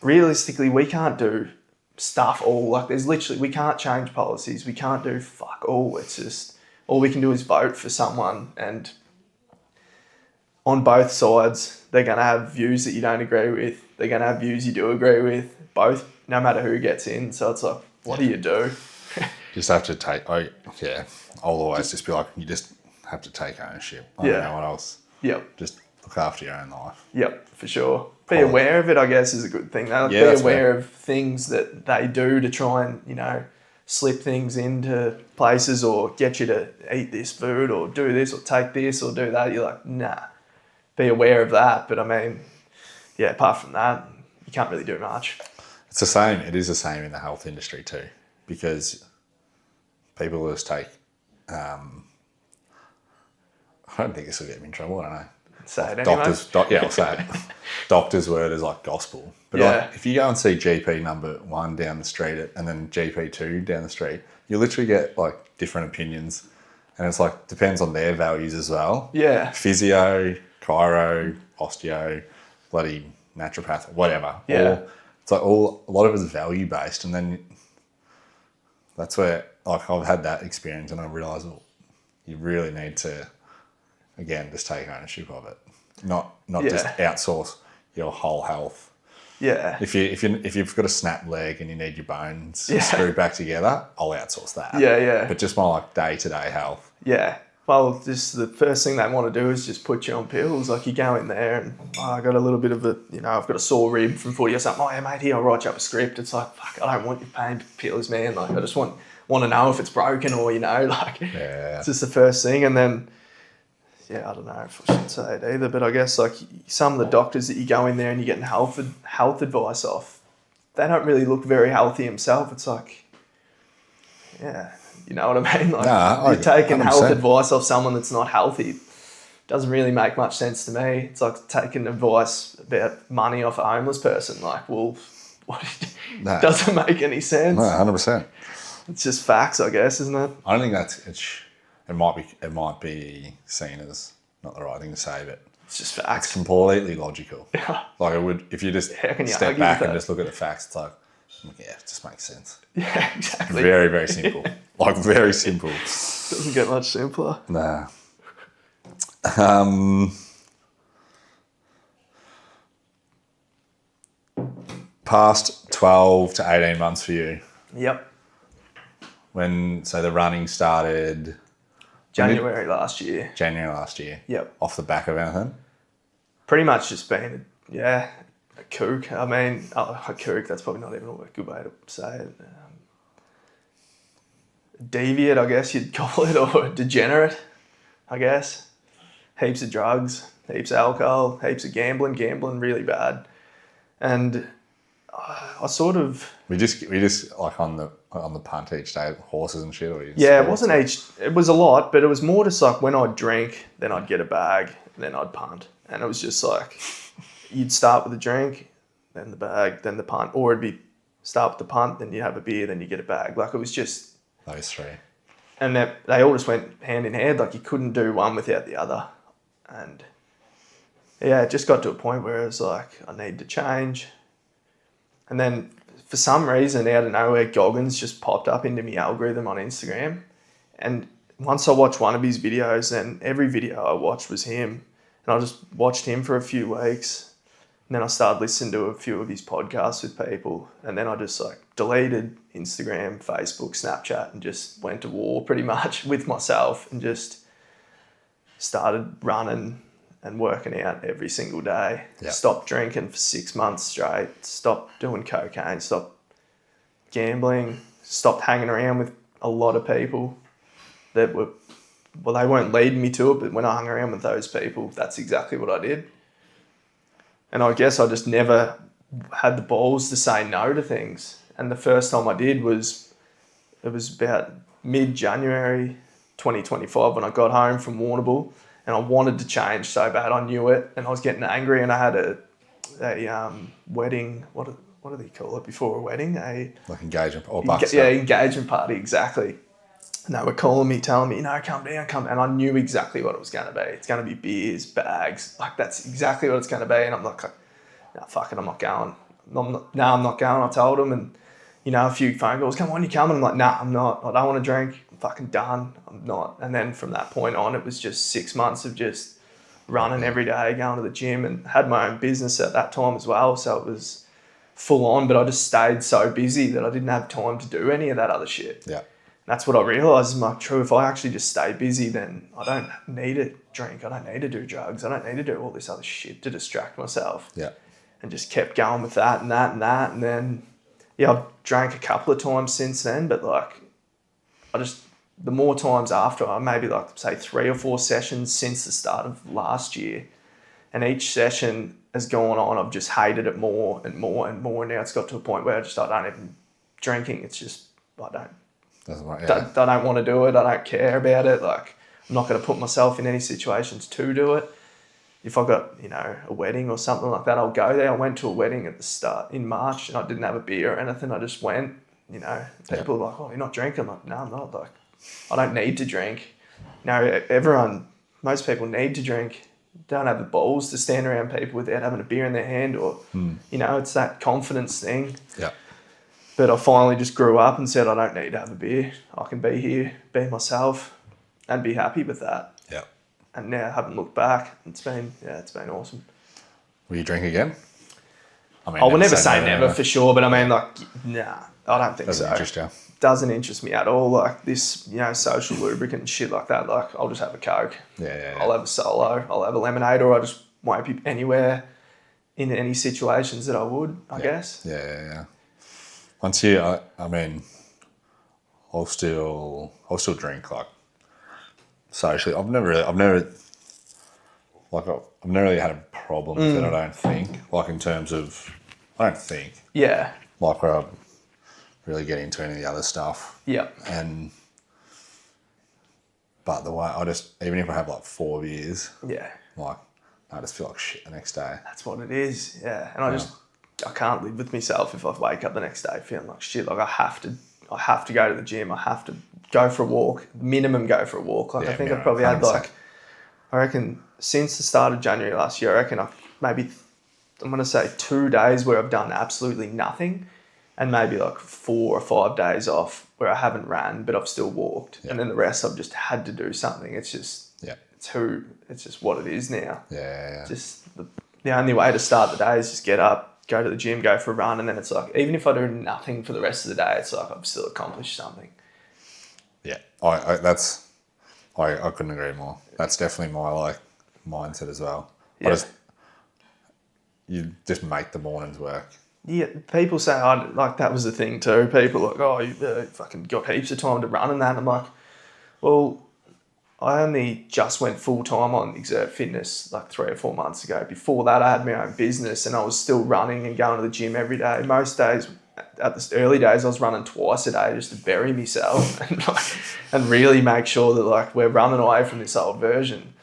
realistically, we can't do stuff all. Like, we can't change policies. We can't do fuck all. It's just, all we can do is vote for someone, and on both sides, they're going to have views that you don't agree with. They're going to have views you do agree with, both, no matter who gets in. So it's like, what do you do? Just have to I'll always just be like, you just have to take ownership. I don't know what else. Yep. Just look after your own life. Yep, for sure. Be aware of it, I guess, is a good thing. Be aware of things that they do to try and, slip things into places or get you to eat this food or do this or take this or do that. You're like, nah. Be aware of that. But I mean, apart from that, you can't really do much. It's the same. It is the same in the health industry too, because people just take. I don't think this will get me in trouble. I don't know. Say it doctors, anyway. I'll say it. Doctor's word is like gospel. But like, if you go and see GP number 1 down the street and then GP 2 down the street, you literally get like different opinions, and it's like depends on their values as well. Yeah. Physio, chiro, osteo, bloody naturopath, whatever. Yeah. It's like a lot of it is value based, and then that's where like I've had that experience, and I realised you really need to. Again, just take ownership of it, not just outsource your whole health. Yeah. If you've got a snapped leg and you need your bones screwed back together, I'll outsource that. Yeah. But just my like day-to-day health. Yeah. Well, just the first thing they want to do is just put you on pills. Like, you go in there and I got a little bit of I've got a sore rib from footy or something. Oh, yeah, mate, here, I'll write you up a script. It's like, fuck, I don't want your pain pills, man. Like, I just want to know if it's broken or, it's just the first thing. And then, I don't know if I should say it either, but I guess like some of the doctors that you go in there and you're getting health advice off, they don't really look very healthy themselves. It's like, you know what I mean? Like, you're taking 100%. Health advice off someone that's not healthy. doesn't really make much sense to me. It's like taking advice about money off a homeless person. Like, well, what? No. Doesn't make any sense. No, 100%. It's just facts, I guess, isn't it? I don't think it might be seen as not the right thing to say, but It's just facts. it's completely logical. Yeah. Like it would, if you just How can you step argue back with and that? just look at the facts, it's like, yeah, it just makes sense. Yeah, exactly. Very, very simple. Like very simple. Doesn't get much simpler. Nah. Past 12 to 18 months for you. Yep. So the running started January last year. January last year. Yep. Off the back of anything? Pretty much just been, a kook. I mean, a kook, that's probably not even a good way to say it. Deviant, I guess you'd call it, or degenerate, I guess. Heaps of drugs, heaps of alcohol, heaps of gambling really bad. And I sort of... We just like on the punt each day, horses and shit. Or Yeah, it wasn't it was a lot, but it was more just like when I'd drink, then I'd get a bag, and then I'd punt. And it was just like, you'd start with a drink, then the bag, then the punt. Or it'd be start with the punt, then you have a beer, then you get a bag. Like it was just... Those three. And they all just went hand in hand. Like you couldn't do one without the other. And yeah, it just got to a point where it was like, I need to change. And then for some reason, out of nowhere, Goggins just popped up into my algorithm on Instagram. And once I watched one of his videos, then every video I watched was him. And I just watched him for a few weeks. And then I started listening to a few of his podcasts with people. And then I just like deleted Instagram, Facebook, Snapchat, and just went to war pretty much with myself and just started running and working out every single day. Yep. Stopped drinking for 6 months straight. Stopped doing cocaine. Stopped gambling. Stopped hanging around with a lot of people that were, well, they weren't leading me to it, but when I hung around with those people, that's exactly what I did. And I guess I just never had the balls to say no to things. And the first time I did it was about mid-January 2025 when I got home from Warrnambool, and I wanted to change so bad. I knew it, and I was getting angry, and I had a wedding, what do they call it before a wedding? Like engagement or bucks. Yeah, engagement party, exactly. And they were calling me, telling me, come down. And I knew exactly what it was going to be. It's going to be beers, bags. Like, that's exactly what it's going to be. And I'm like, no, fuck it, I'm not going. I'm not going. I told them, and, a few phone calls, come on, you coming? I'm like, nah, I'm not. I don't want to drink. I'm fucking done. I'm not. And then from that point on, it was just 6 months of just running every day, going to the gym, and had my own business at that time as well. So it was full on, but I just stayed so busy that I didn't have time to do any of that other shit. Yeah. That's what I realised is like, true, if I actually just stay busy, then I don't need to drink. I don't need to do drugs. I don't need to do all this other shit to distract myself. Yeah. And just kept going with that and that and that. And then, I've drank a couple of times since then, but like, the more times after, I maybe like, say 3 or 4 sessions since the start of last year. And each session has gone on, I've just hated it more and more and more. And now it's got to a point where I don't even drinking. It's just, I don't want to do it. I don't care about it. Like, I'm not going to put myself in any situations to do it. If I got, a wedding or something like that, I'll go there. I went to a wedding at the start in March and I didn't have a beer or anything. I just went, people are like, oh, you're not drinking? I'm like, no, I'm not. Like, I don't need to drink. Most people need to drink. Don't have the balls to stand around people without having a beer in their hand or, it's that confidence thing. Yeah. But I finally just grew up and said, I don't need to have a beer. I can be here, be myself, and be happy with that. Yeah. And now I haven't looked back. It's been awesome. Will you drink again? I mean, I will never say never for sure, but I mean, like, nah, I don't think so. Doesn't interest you? Doesn't interest me at all. Like this, social lubricant and shit like that. Like, I'll just have a Coke. Yeah. I'll have a Solo. I'll have a lemonade, or I just won't be anywhere in any situations that I would, I guess. Yeah. Once you, I mean, I'll still drink like socially. I've never really had a problem with it. I don't think, like in terms of, Yeah. like where I really get into any of the other stuff. Yeah. But the way even if I have like 4 beers, Yeah. like I just feel like shit the next day. That's what it is. Yeah. And I can't live with myself if I wake up the next day feeling like shit. Like I have to go to the gym. I have to go for a walk. Minimum go for a walk. Like I think I've probably 100%. Had like, I reckon since the start of January last year, I reckon I'm going to say 2 days where I've done absolutely nothing, and maybe like 4 or 5 days off where I haven't ran, but I've still walked. Yeah. And then the rest I've just had to do something. It's just, it's just what it is now. Yeah. Just the only way to start the day is just get up, go to the gym, go for a run. And then it's like, even if I do nothing for the rest of the day, it's like I've still accomplished something. Yeah. I couldn't agree more. That's definitely my like mindset as well. Yeah. You just make the mornings work. Yeah, people say, like that was the thing too. People are like, oh, you fucking got heaps of time to run and that. And I'm like, well, I only just went full time on Exert Fitness like 3 or 4 months ago. Before that, I had my own business and I was still running and going to the gym every day. Most days, at the early days, I was running twice a day just to bury myself and really make sure that like we're running away from this old version.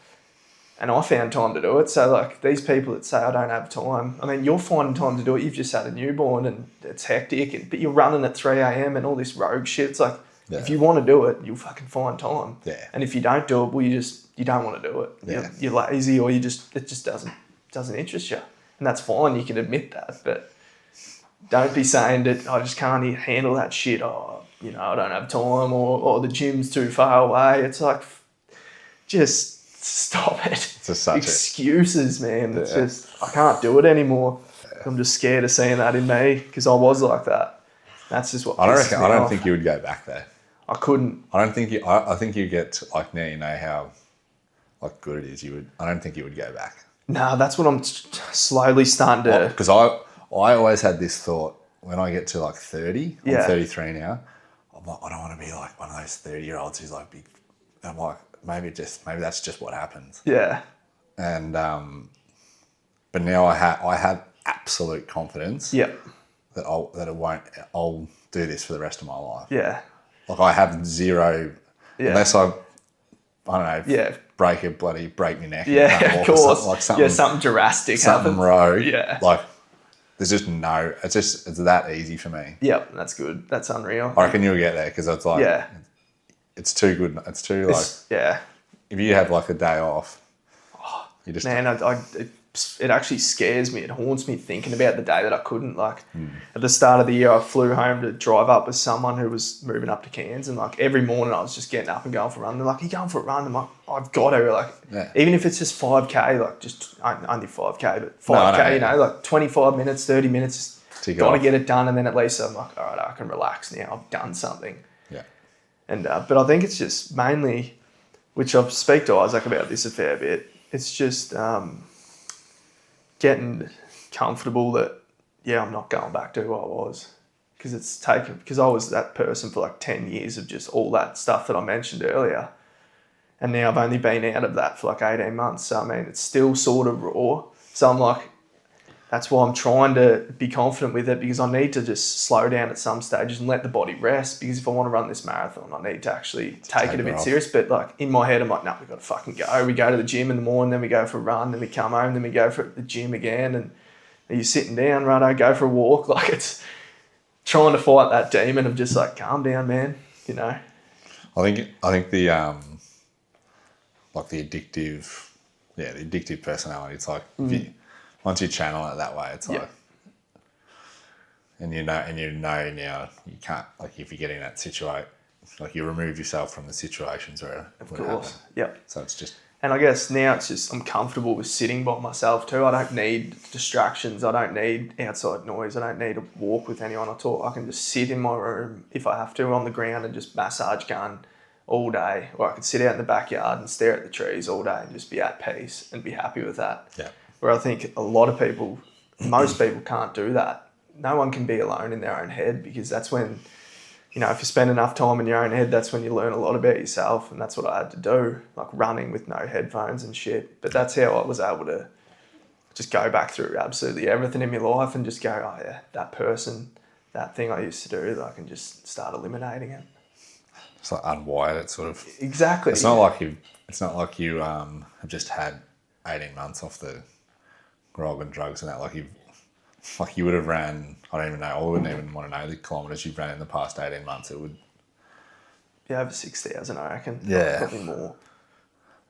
And I found time to do it. So like these people that say I don't have time, I mean, you're finding time to do it. You've just had a newborn and it's hectic, but you're running at 3 a.m. and all this rogue shit. It's like, if you want to do it, you'll fucking find time. Yeah. And if you don't do it, well, you don't want to do it. Yeah. You're lazy or it just doesn't interest you. And that's fine. You can admit that, but don't be saying that I just can't handle that shit. Oh, I don't have time or the gym's too far away. It's like, just stop it. It's just such excuses, man. It's just, I can't do it anymore. Yeah. I'm just scared of seeing that in me because I was like that. That's just what I don't think you would go back there. I couldn't. I think you get like now you know how like good it is. I don't think you would go back. No, that's what I'm slowly starting to. Because I always had this thought when I get to like 30. I'm 33 now. I'm like, I don't want to be like one of those 30-year-olds who's like big. I'm like, maybe that's just what happens. Yeah. And but now I have absolute confidence. Yeah. That I'll do this for the rest of my life. Yeah. Like I have zero, unless I don't know. Yeah. Break my neck. Yeah, of course. Like something. Yeah, something drastic. Something rogue. Yeah. Like there's just no. It's that easy for me. Yep, that's good. That's unreal. I reckon you'll get there because it's like. It's too good. It's too like. Yeah. If you have like a day off, you just. Man, it actually scares me. It haunts me thinking about the day that I couldn't. Like at the start of the year, I flew home to drive up with someone who was moving up to Cairns, and like every morning I was just getting up and going for a run. They're like, "Are you going for a run?" I'm like, "I've got to." Like, even if it's just 5K, like just only 5K, but 5K, like 25 minutes, 30 minutes, just got to get it done, and then at least I'm like, all right, I can relax now. I've done something. Yeah. And but I think it's just mainly, which I speak to Isaac about this a fair bit. It's just getting comfortable that I'm not going back to who I was, because I was that person for like 10 years of just all that stuff that I mentioned earlier, and now I've only been out of that for like 18 months. So I mean, it's still sort of raw. So I'm like, that's why I'm trying to be confident with it, because I need to just slow down at some stages and let the body rest, because if I want to run this marathon, I need to actually take it a bit serious. But like in my head, I'm like, no, we've got to fucking go. We go to the gym in the morning, then we go for a run, then we come home, then we go for the gym again. And you're sitting down, righto, go for a walk. Like it's trying to fight that demon of just like, calm down, man, I think the like the addictive personality, it's like once you channel it that way, it's like, and you know now you can't, like if you get in that situation, like you remove yourself from the situations where of course, yep. So it's just, and I guess now it's just I'm comfortable with sitting by myself too. I don't need distractions. I don't need outside noise. I don't need to walk with anyone at all. I can just sit in my room if I have to on the ground and just massage gun all day, or I could sit out in the backyard and stare at the trees all day and just be at peace and be happy with that. Yeah. Where I think a lot of people, most people can't do that. No one can be alone in their own head, because that's when, if you spend enough time in your own head, that's when you learn a lot about yourself. And that's what I had to do, like running with no headphones and shit. But that's how I was able to just go back through absolutely everything in my life and just go, oh yeah, that person, that thing I used to do, I can just start eliminating it. It's like unwired. It's sort of Exactly. It's not like you have just had 18 months off the grog and drugs and that. Like you would have ran. I don't even know. I wouldn't even want to know the kilometres you've ran in the past 18 months. It would be over 6,000, I reckon. Yeah. Probably more.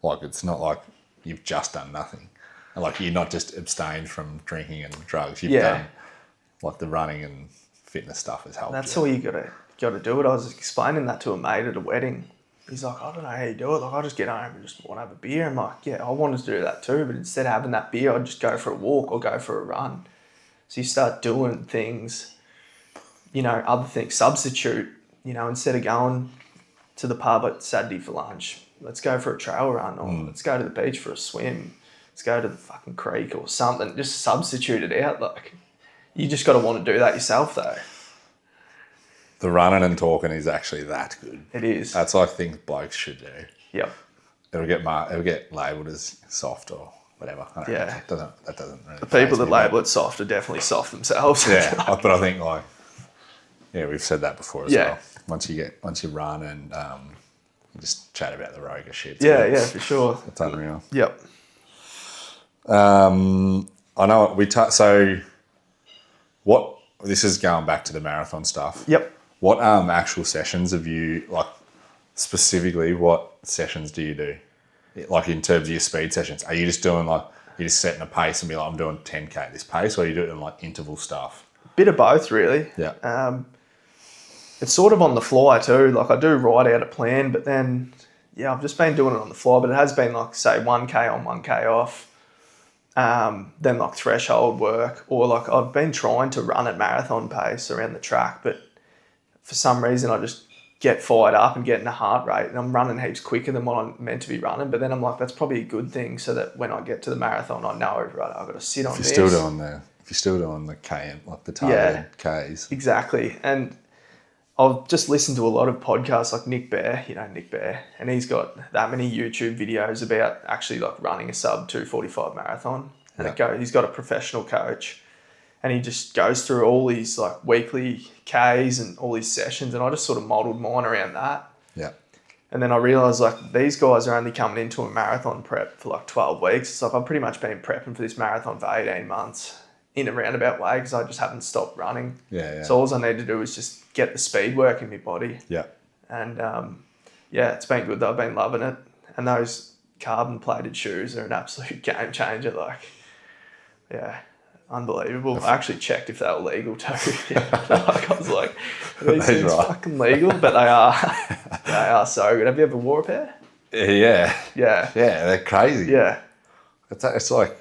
Like it's not like you've just done nothing. Like you're not just abstained from drinking and drugs. You've done like the running and fitness stuff has helped. That's all you gotta do it. I was explaining that to a mate at a wedding. He's like, I don't know how you do it. Like I just get home and just want to have a beer. I'm like, yeah, I wanted to do that too, but instead of having that beer, I'd just go for a walk or go for a run. So you start doing things, other things, substitute, instead of going to the pub at Saturday for lunch, let's go for a trail run or let's go to the beach for a swim. Let's go to the fucking creek or something. Just substitute it out. Like, you just got to want to do that yourself, though. The running and talking is actually that good. It is. That's what I think blokes should do. Yep. It'll get labelled as soft or whatever. I don't know. That doesn't really. The people that label it soft are definitely soft themselves. Yeah, but I think we've said that before as well. Once you run and just chat about the Roga shit. Yeah, for sure. It's unreal. Yep. I know so what this is going back to the marathon stuff. Yep. What actual sessions have you specifically? What sessions do you do? Like in terms of your speed sessions, are you just doing you're just setting a pace and be like, I'm doing 10k at this pace, or are you doing like interval stuff? Bit of both, really. Yeah. It's sort of on the fly too. Like I do write out a plan, but then I've just been doing it on the fly. But it has been like say 1k on, 1k off. Then like threshold work, or like I've been trying to run at marathon pace around the track, but for some reason I just get fired up and get in a heart rate and I'm running heaps quicker than what I'm meant to be running. But then I'm like, that's probably a good thing so that when I get to the marathon, I know, right, I've got to sit on this. If you're still doing the KM, like the targeted Ks. Exactly. And I've just listened to a lot of podcasts like Nick Bear, and he's got that many YouTube videos about actually like running a sub 2:45 marathon. And he's got a professional coach and he just goes through all these like weekly Ks and all these sessions, and I just sort of modelled mine around that. Yeah. And then I realised like these guys are only coming into a marathon prep for like 12 weeks. It's like I've pretty much been prepping for this marathon for 18 months in a roundabout way because I just haven't stopped running. Yeah. So all I need to do is just get the speed work in my body. Yeah. And it's been good though. I've been loving it. And those carbon plated shoes are an absolute game changer. Like, unbelievable. I actually checked if they were legal too. I was like, are these things fucking legal? But they are so good. Have you ever wore a pair? Yeah. Yeah. Yeah, they're crazy. Yeah. It's like,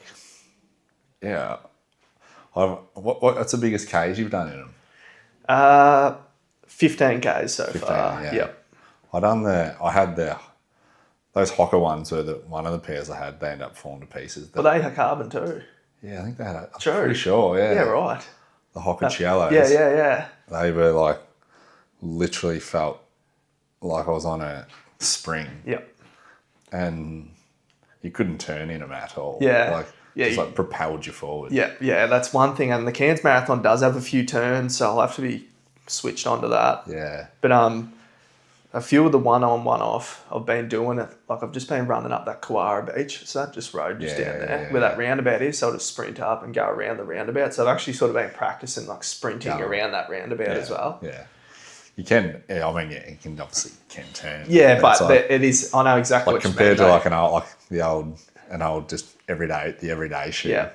yeah. What's the biggest Ks you've done in them? 15 Ks so 15, far. Yeah. Yep. I had those Hocker ones were one of the pairs I had, they ended up falling to pieces. Well, they had carbon too. Yeah, I think they had I'm True. pretty sure, yeah. Yeah, right. The Hocker Cialos. Yeah. They were like, literally felt like I was on a spring. Yep. And you couldn't turn in them at all. Yeah. Just propelled you forward. Yeah, that's one thing. And the Cairns Marathon does have a few turns, so I'll have to be switched onto that. Yeah. But a few of the one-on, one-off, I've been doing it. Like I've just been running up that Kawara Beach, so that just road just down there where that roundabout is. So I'll just sprint up and go around the roundabout. So I've actually sort of been practicing like sprinting around that roundabout as well. Yeah. You can, you can obviously turn. Yeah, but it is, I know exactly what you mean. Compared to an old just everyday shoe. Yeah.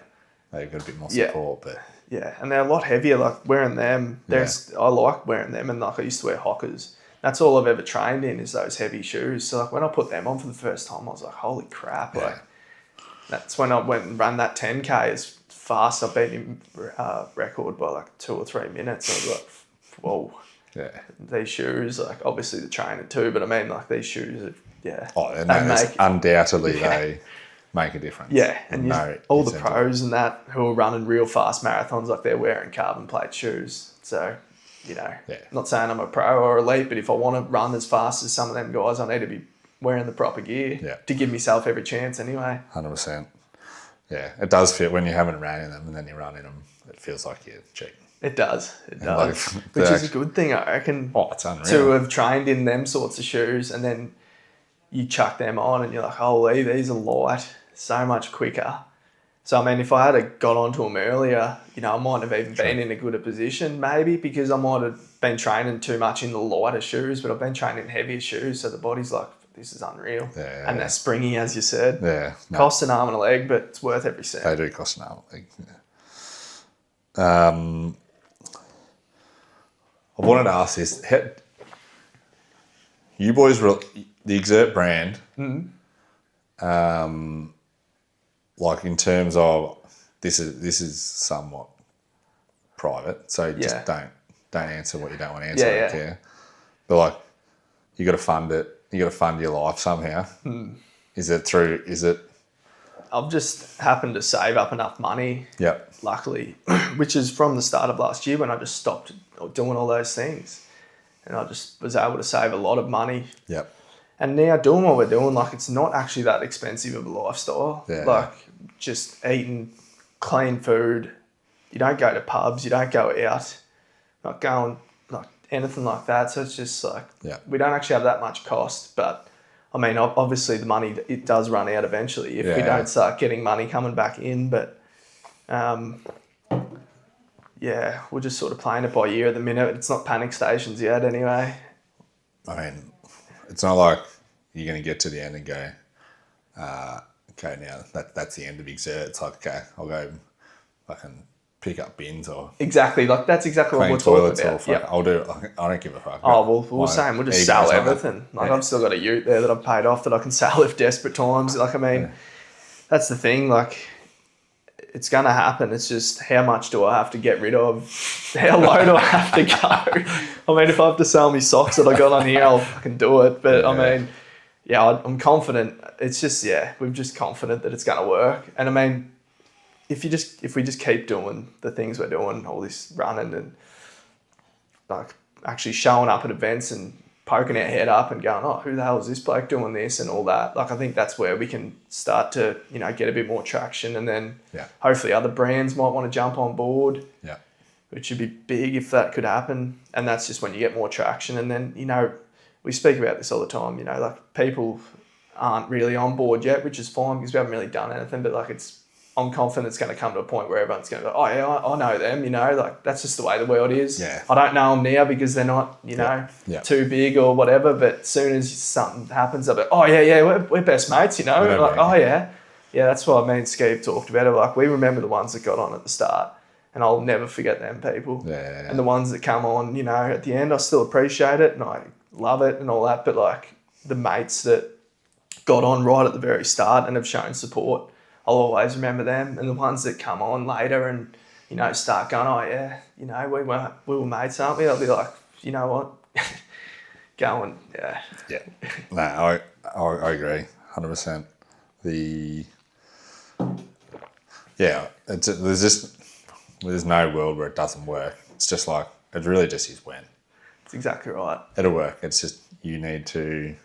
They've got a bit more support, but. Yeah, and they're a lot heavier. Like wearing them, I like wearing them, and like I used to wear Hockers. That's all I've ever trained in is those heavy shoes. So like when I put them on for the first time, I was like, holy crap! Yeah. Like that's when I went and ran that 10k as fast. I beat him record by like 2 or 3 minutes. I was like, whoa. Yeah. These shoes, like obviously the trainer too, but I mean like these shoes are Oh, and undoubtedly they make a difference. Yeah, and all the pros and that who are running real fast marathons, like they're wearing carbon plate shoes. So, not saying I'm a pro or elite, but if I want to run as fast as some of them guys, I need to be wearing the proper gear to give myself every chance anyway. 100%. Yeah, it does feel when you haven't ran in them and then you run in them, it feels like you're cheating. It does. It And, like, does. Which is a good thing, I reckon. Oh, it's unreal. To have trained in them sorts of shoes and then you chuck them on and you're like, holy, these are light, so much quicker. So, I mean, if I had got onto them earlier, you know, I might have even been in a gooder position maybe because I might have been training too much in the lighter shoes, but I've been training in heavier shoes, so the body's like, this is unreal. Yeah. And they're springy, as you said. Yeah. No, Costs an arm and a leg, but it's worth every cent. they do cost an arm. Yeah. I wanted to ask this. You boys, the Exert brand, like in terms of this is somewhat private, so just don't answer what you don't want to answer. I don't care. But like, you got to fund it. You got to fund your life somehow. Is it? I've just happened to save up enough money. Yep. Luckily, which is from the start of last year when I just stopped doing all those things, and I just was able to save a lot of money. Yep. And now doing what we're doing, like it's not actually that expensive of a lifestyle. Yeah. Like just eating clean food. You don't go to pubs. You don't go out. Not going like anything like that. So it's just like we don't actually have that much cost. But I mean, obviously the money, it does run out eventually if we don't start getting money coming back in. But we're just sort of playing it by ear at the minute. It's not panic stations yet anyway. I mean, it's not like you're going to get to the end and go, okay, now that's the end of Exert. It's like, okay, I'll go fucking pick up bins or exactly. Like that's exactly what we're talking about. Yeah, I'll do it. I don't give a fuck. Oh well, we're saying we'll just sell everything. Like I've still got a ute there that I've paid off that I can sell if desperate times. Like I mean, that's the thing. Like it's gonna happen. It's just how much do I have to get rid of? How low do I have to go? I mean, if I have to sell me socks that I got on here, I'll fucking do it. But I mean, I'm confident. It's just we're just confident that it's gonna work. And I mean, if we just keep doing the things we're doing, all this running and like actually showing up at events and poking our head up and going, oh, who the hell is this bloke doing this and all that? Like I think that's where we can start to, you know, get a bit more traction, and then hopefully other brands might want to jump on board. Yeah. Which would be big if that could happen. And that's just when you get more traction. And then, you know, we speak about this all the time, you know, like people aren't really on board yet, which is fine because we haven't really done anything, but like I'm confident it's going to come to a point where everyone's going to go, oh yeah, I know them, you know, like that's just the way the world is. Yeah. I don't know them now because they're not, you know, too big or whatever, but as soon as something happens, I'll be, oh yeah, we're best mates, you know, like, oh yeah. Yeah, that's what me and Steve talked about it. Like we remember the ones that got on at the start, and I'll never forget them people. Yeah. And the ones that come on, you know, at the end, I still appreciate it and I love it and all that, but like the mates that got on right at the very start and have shown support, I'll always remember them. And the ones that come on later and, you know, start going, oh yeah, you know, we were mates, aren't we? I'll be like, you know what? Going, yeah. Yeah. No, I agree, 100%. There's no world where it doesn't work. It's just like, it really just is when. That's exactly right. It'll work. It's just, you need to,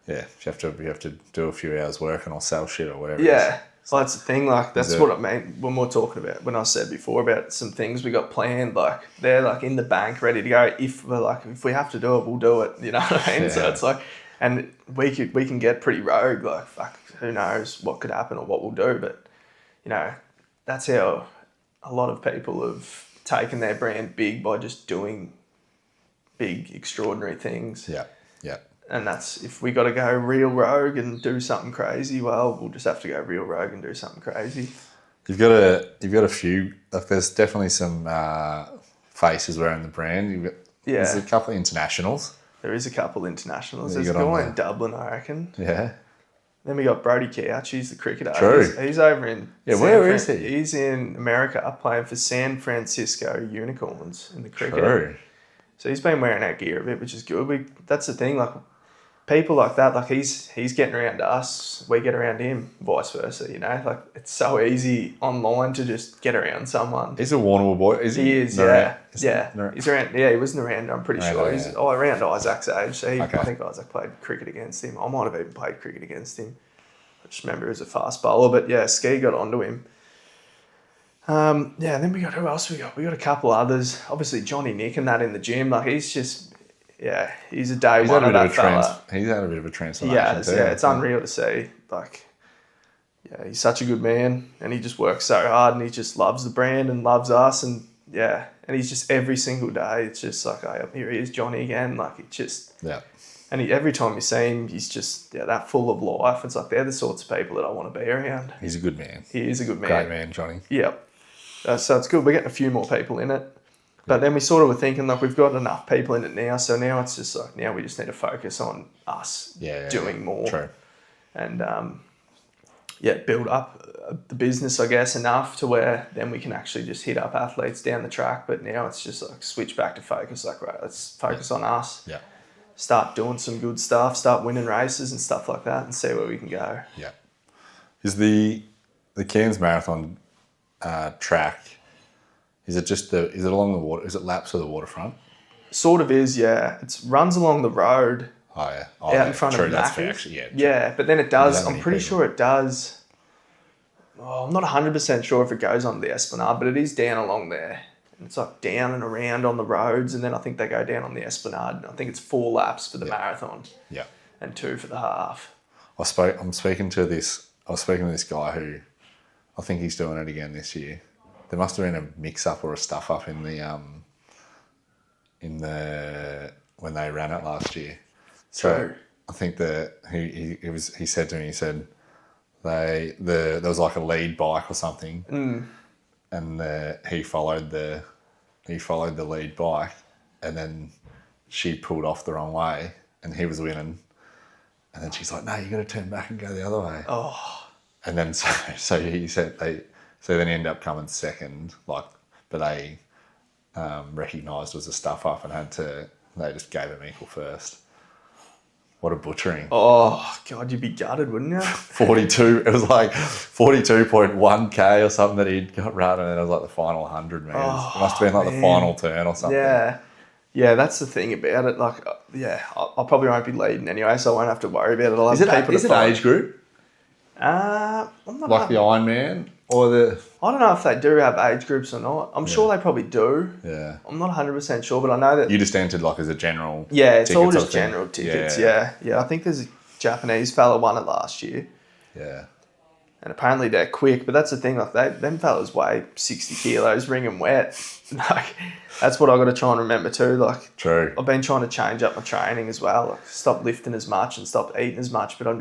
you have to do a few hours working or sell shit or whatever. Yeah. So that's the thing, like, that's what I mean when we're talking about, when I said before about some things we got planned, like, they're, like, in the bank, ready to go. If we have to do it, we'll do it, you know what I mean? Yeah. So it's like, and we can get pretty rogue, like, fuck, who knows what could happen or what we'll do, but, you know, that's how a lot of people have taken their brand big by just doing big, extraordinary things. Yeah, yeah. And that's, if we got to go real rogue and do something crazy, well, we'll just have to go real rogue and do something crazy. You've got a few, like there's definitely some faces wearing the brand. There's a couple of internationals. There is a couple of internationals. There's a guy in Dublin, I reckon. Yeah. Then we got Brody Couch, he's the cricketer. True. He's over in... Yeah, where is he? He's in America playing for San Francisco Unicorns in the cricket. True. So he's been wearing our gear a bit, which is good. That's the thing, like people like that, like he's getting around us, we get around him, vice versa, you know? Like it's so easy online to just get around someone. He's a Warrnambool boy, is he? He is, yeah. He's around, he was around, I'm pretty sure. He's around Isaac's age. So I think Isaac played cricket against him. I might have even played cricket against him. I just remember he was a fast bowler, but yeah, Ski got onto him. Yeah, and then we got, who else we got? We got a couple others. Obviously, Johnny Nick and that in the gym. Like, he's just, he's a day one of that fella. He's had a bit of a transformation too. Yeah, it's unreal to see. Like, yeah, he's such a good man, and he just works so hard, and he just loves the brand and loves us, and and he's just every single day. It's just like, oh, here he is, Johnny again. Like, it just And every time you see him, he's just that full of life. It's like they're the sorts of people that I want to be around. He's a good man. He is a good man. Great man, Johnny. Yeah. So it's good. We're getting a few more people in it. But then we sort of were thinking, like, we've got enough people in it now. So now it's just like, now we just need to focus on us doing more. True. And, build up the business, I guess, enough to where then we can actually just hit up athletes down the track. But now it's just like switch back to focus. Like, right, let's focus on us. Yeah. Start doing some good stuff, start winning races and stuff like that, and see where we can go. Yeah. Is the Cairns Marathon track, is it along the water? Is it laps of the waterfront? Sort of is, yeah. It runs along the road. Oh, yeah. Out in front of Macca's. Actually, yeah. Yeah, but then it does, I'm pretty sure it does. Oh, I'm not 100% sure if it goes on the Esplanade, but it is down along there. It's like down and around on the roads, and then I think they go down on the Esplanade. I think it's 4 laps for the marathon, and 2 for the half. I'm speaking to this guy who I think he's doing it again this year. There must have been a mix-up or a stuff-up in the when they ran it last year. So True. I think he said to me, there was like a lead bike or something, and he followed the lead bike, and then she pulled off the wrong way, and he was winning, and then she's like, "No, you got to turn back and go the other way." Oh. And then so he said then he ended up coming second, like, but they recognised it was a stuff up and they just gave him equal first. What a butchering. Oh, God, you'd be gutted, wouldn't you? 42, it was like 42.1k or something that he'd got run, and then it was like the final 100 metres. It must have been like the final turn or something. Yeah, that's the thing about it. Like, I probably won't be leading anyway, so I won't have to worry about it. I'll have people is it age group? I'm not like the Ironman? Or I don't know if they do have age groups or not. I'm sure they probably do. Yeah. I'm not 100% sure, but I know that... You just entered like as a general... Yeah, it's all just general tickets, yeah. I think there's a Japanese fella won it last year. Yeah. And apparently they're quick, but that's the thing, like them fellas weigh 60 kilos, ringing wet. Like, that's what I got to try and remember too. Like, true. I've been trying to change up my training as well. Like, stop lifting as much and stop eating as much, but I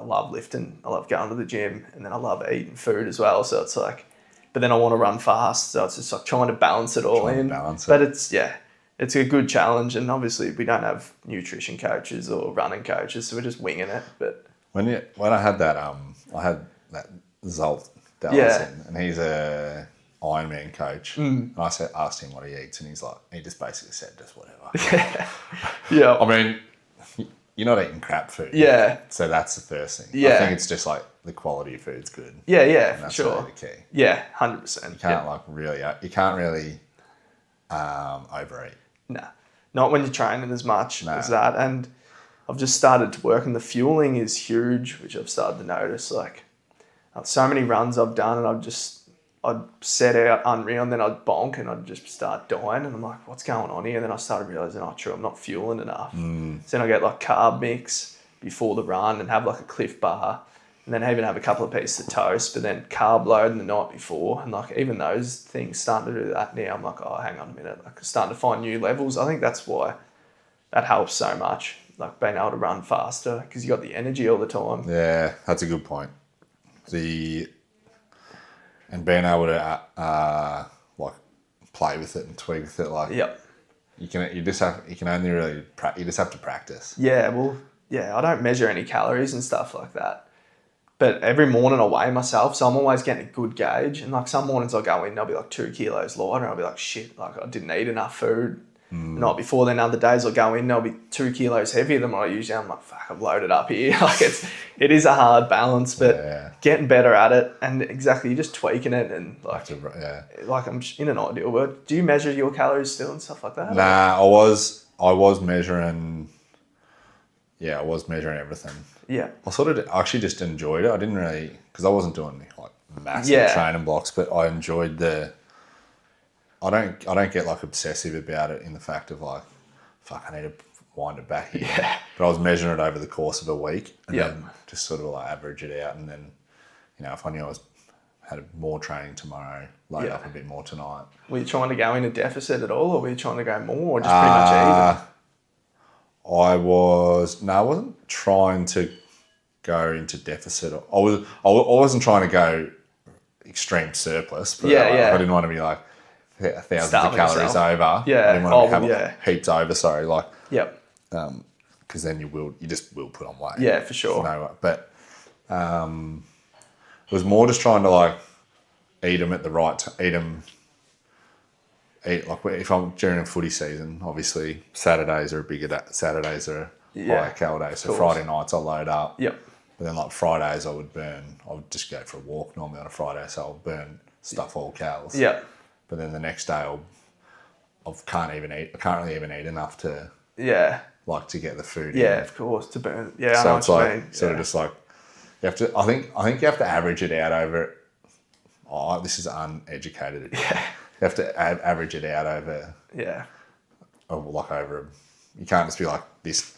love lifting. I love going to the gym, and then I love eating food as well. So it's like, but then I want to run fast. So it's just like trying to balance it all in. But it's a good challenge. And obviously we don't have nutrition coaches or running coaches, so we're just winging it. But when I had that Zolt Dallas in, and he's a Ironman coach, and I asked him what he eats, and he just basically said just whatever. Yeah. I mean, you're not eating crap food. Yeah. So that's the first thing. Yeah. I think it's just like the quality of food's good. Yeah, and that's sure. really the key. Yeah, 100%. You can't really overeat. Nah, not when you're training as much as that. And I've just started to work, and the fueling is huge, which I've started to notice. Like, so many runs I've done, and I'd set out unreal, and then I'd bonk, and I'd just start dying, and I'm like, what's going on here? And then I started realising, I'm not fueling enough. So then I get like carb mix before the run and have like a Cliff Bar, and then even have a couple of pieces of toast, but then carb load the night before, and like even those things starting to do that now. I'm like, oh, hang on a minute, like starting to find new levels. I think that's why that helps so much, like being able to run faster, because you got the energy all the time. Yeah, that's a good point. And being able to like play with it and tweak with it, like you just have to practice. Yeah, well, I don't measure any calories and stuff like that. But every morning I weigh myself, so I'm always getting a good gauge. And like some mornings I'll go in and I'll be like 2 kilos lighter, and I'll be like, shit, like I didn't eat enough food the night before. Then other days I'll go in and I'll be 2 kilos heavier than what I usually am. I'm like, fuck, I've loaded up here. Like it is a hard balance, but getting better at it, and exactly, you're just tweaking it, and like I'm in an ideal world. Do you measure your calories still and stuff like that? Nah, I was measuring. Yeah, I was measuring everything. Yeah. I actually just enjoyed it. I didn't really, because I wasn't doing like massive training blocks, but I enjoyed I don't get like obsessive about it in the fact of like, fuck, I need to wind it back here. Yeah. But I was measuring it over the course of a week and Yep. then just sort of like average it out. And then, if I knew I had more training tomorrow, load up a bit more tonight. Were you trying to go in a deficit at all, or were you trying to go more, or just pretty much even? I wasn't trying to go into deficit. I wasn't trying to go extreme surplus, but I didn't want to be like thousands Starving of calories yourself. over. Yeah. I didn't want to have heaps over. Sorry, like. Yep. Because then you just will put on weight. Yeah, for sure. But it was more just trying to like eat them at the right time. Eat like if I'm during a footy season, obviously Saturdays are higher cal days. So Friday nights I'll load up. Yep. But then like Fridays I would just go for a walk normally on a Friday, so I'll burn stuff all calories. Yep. But then the next day I can't really even eat enough to like to get the food in. Yeah, of course, to burn. Yeah, so I know it's what like you mean. sort of just like you have to. I think you have to average it out over. Oh, this is uneducated. Yeah. You have to average it out over. Yeah. You can't just be like this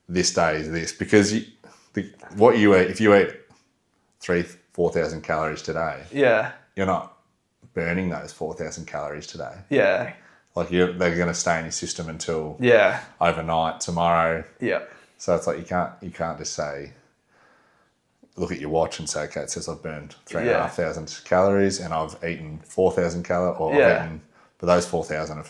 day is this because what you eat. If you eat 4,000 calories today, you're not burning those 4,000 calories today. Yeah. Like they're going to stay in your system until overnight tomorrow. Yeah. So it's like you can't just say, look at your watch and say, okay, it says I've burned 3,500 calories and I've eaten 4,000 calories, but those 4,000 are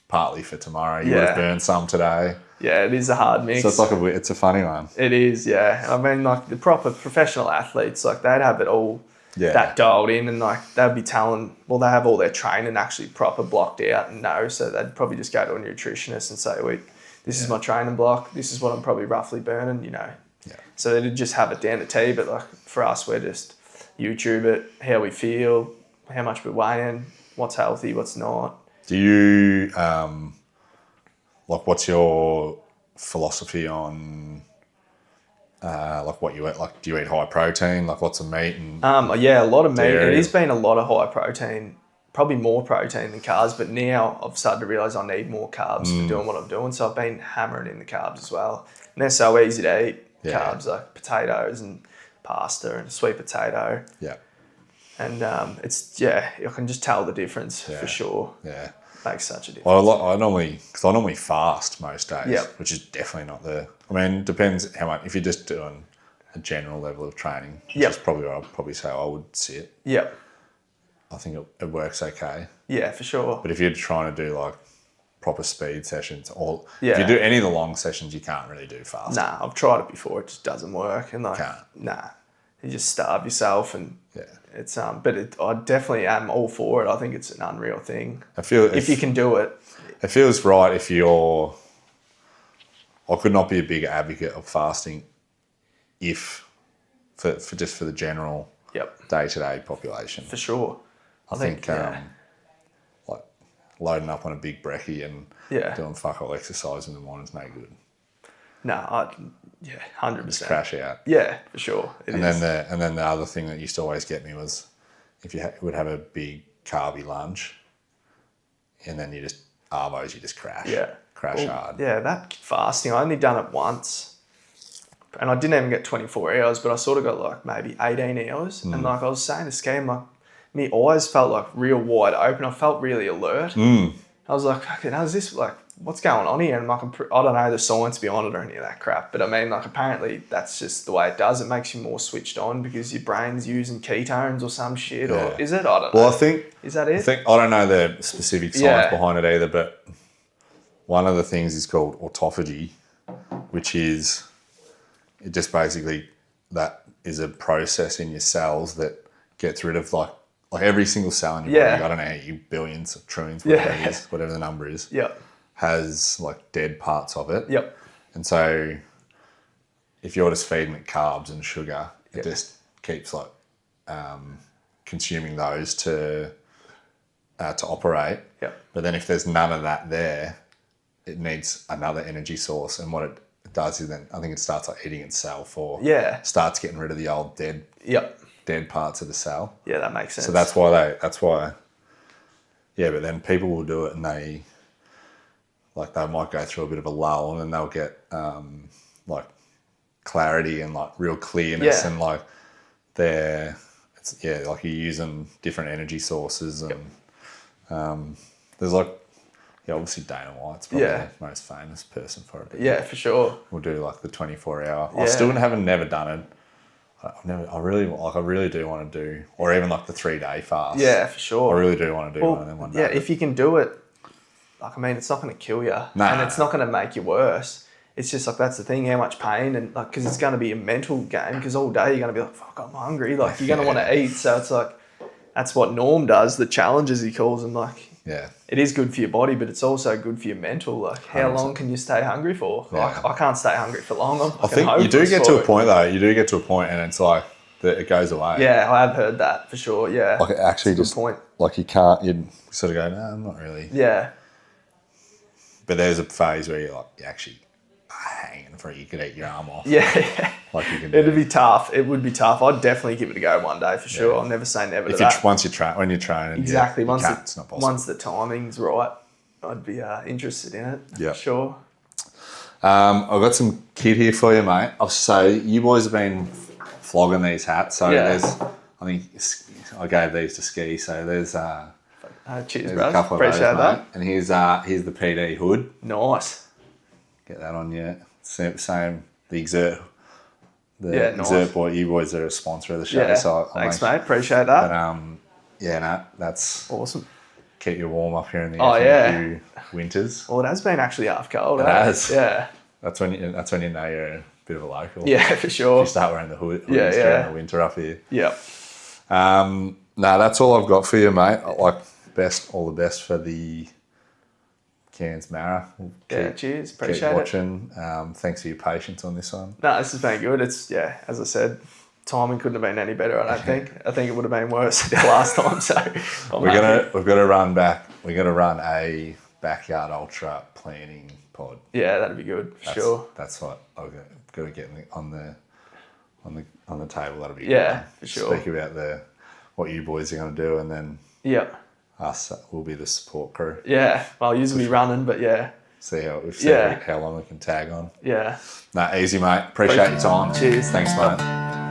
partly for tomorrow. You would have burned some today. Yeah, it is a hard mix. So it's like it's a funny one. It is, yeah. I mean, like the proper professional athletes, like they'd have it all that dialed in, and like they'd be telling, they have all their training actually proper blocked out and know, so they'd probably just go to a nutritionist and say, wait, this is my training block, this is what I'm probably roughly burning, Yeah. So they'd just have it down to T, but like for us, we're just YouTube it, how we feel, how much we're weighing, what's healthy, what's not. Do you, what's your philosophy on like what you eat? Like, do you eat high protein? Like, lots of meat and a lot of meat. dairy? It has been a lot of high protein, probably more protein than carbs. But now I've started to realise I need more carbs for doing what I'm doing. So I've been hammering in the carbs as well. And they're so easy to eat. Carbs like potatoes and pasta and sweet potato. Yeah. And you can just tell the difference for sure. Yeah. Makes such a difference. Well, I normally fast most days, Yep. which is definitely not it depends how much. If you're just doing a general level of training, which is probably what I'd probably say I would sit. Yep. I think it works okay. Yeah, for sure. But if you're trying to do like proper speed sessions, or if you do any of the long sessions, you can't really do fast. Nah, I've tried it before. It just doesn't work. And like, you just starve yourself and it's but I definitely am all for it. I think it's an unreal thing. If you can do it. It feels right if you're. I could not be a big advocate of fasting if for the general day-to-day population. For sure. I think like loading up on a big brekkie and doing fuck all exercise in the morning is no good. No, 100%. Just crash out. Yeah, for sure. Then the other thing that used to always get me was if you would have a big carby lunch, and then you just crash. Yeah, crash hard. Yeah, that fasting, I only done it once, and I didn't even get 24 hours, but I sort of got like maybe 18 hours, and like I was saying to Scheme, like my eyes felt like real wide open. I felt really alert. I was like, okay, now is this like, what's going on here? And like, I don't know the science behind it or any of that crap, but I mean, like, apparently that's just the way it does. It makes you more switched on because your brain's using ketones or some shit, or is it? I don't know. Well, I think is that it? I don't know the specific science behind it either, but one of the things is called autophagy, which is it just basically that is a process in your cells that gets rid of like every single cell in your body. I don't know how you billions, trillions, whatever it is, whatever the number is. Has like dead parts of it. And so if you're just feeding it carbs and sugar, it just keeps like consuming those to operate. But then if there's none of that there, it needs another energy source. And what it does is then I think it starts like eating itself or starts getting rid of the old dead dead parts of the cell. Yeah, that makes sense. So that's why. Yeah, but then people will do it and they might go through a bit of a lull and then they'll get like clarity and like real clearness and like like you're using different energy sources and there's like obviously Dana White's probably the most famous person for it. Yeah, for sure. We'll do like the 24-hour. I still haven't never done it. I really do want to do, or even like the 3-day fast. Yeah, for sure. I really do want to do one of them one day. Yeah, if you can do it, like, I mean, it's not going to kill you, and it's not going to make you worse. It's just like, that's the thing, how much pain, and like, because it's going to be a mental game, because all day you're going to be like, fuck, I'm hungry. Like, you're going to want to eat. So it's like, that's what Norm does, the challenges he calls them. Like, it is good for your body, but it's also good for your mental. Like, how 100%. Long can you stay hungry for? Like, I can't stay hungry for long. I think you do get to a point, though. You do get to a point, and it's like it goes away. Yeah, I have heard that for sure. Yeah, like, it actually just point. Like, you can't. You sort of go, no, I'm not really. Yeah. But there's a phase where you're like, you actually hanging for it. You could eat your arm off. Yeah. Like, you can. It'd be tough. It would be tough. I'd definitely give it a go one day for sure. I'll never say never to that. When you're training. Exactly. It's not possible. Once the timing's right, I'd be interested in it. Yeah. For sure. I've got some kit here for you, mate. So you boys have been flogging these hats. So there's, I think I gave these to Ski. So there's cheers, there's bro. a couple of Appreciate those, that. mate. And here's the PD hood. Nice. Get that on you. Same. The Exert. Nice. Exert boy. You boys are a sponsor of the show. Yeah. So Thanks, mate. Appreciate that. But that's awesome. Keep you warm up here in the few winters. Well, it has been actually half cold. It has. Yeah. That's when you know you're a bit of a local. Yeah, for sure. If you start wearing the hoodies during the winter up here. Yeah. No, that's all I've got for you, mate. All the best for the Cairns Mara. Cheers. Appreciate keep watching. Thanks for your patience on this one. No, this has been good. It's as I said, timing couldn't have been any better. I don't think. I think it would have been worse the last time. So we've got to run back. We're going to run a backyard ultra planning pod. Yeah, that'd be good for sure. That's what I've got to get on the table. That'll be good. For sure. Speak about what you boys are going to do, and then us will be the support crew. Yeah, well, you'll be running, but see how long we can tag on. Yeah. Easy, mate. Appreciate your time. Cheers. Thanks, mate.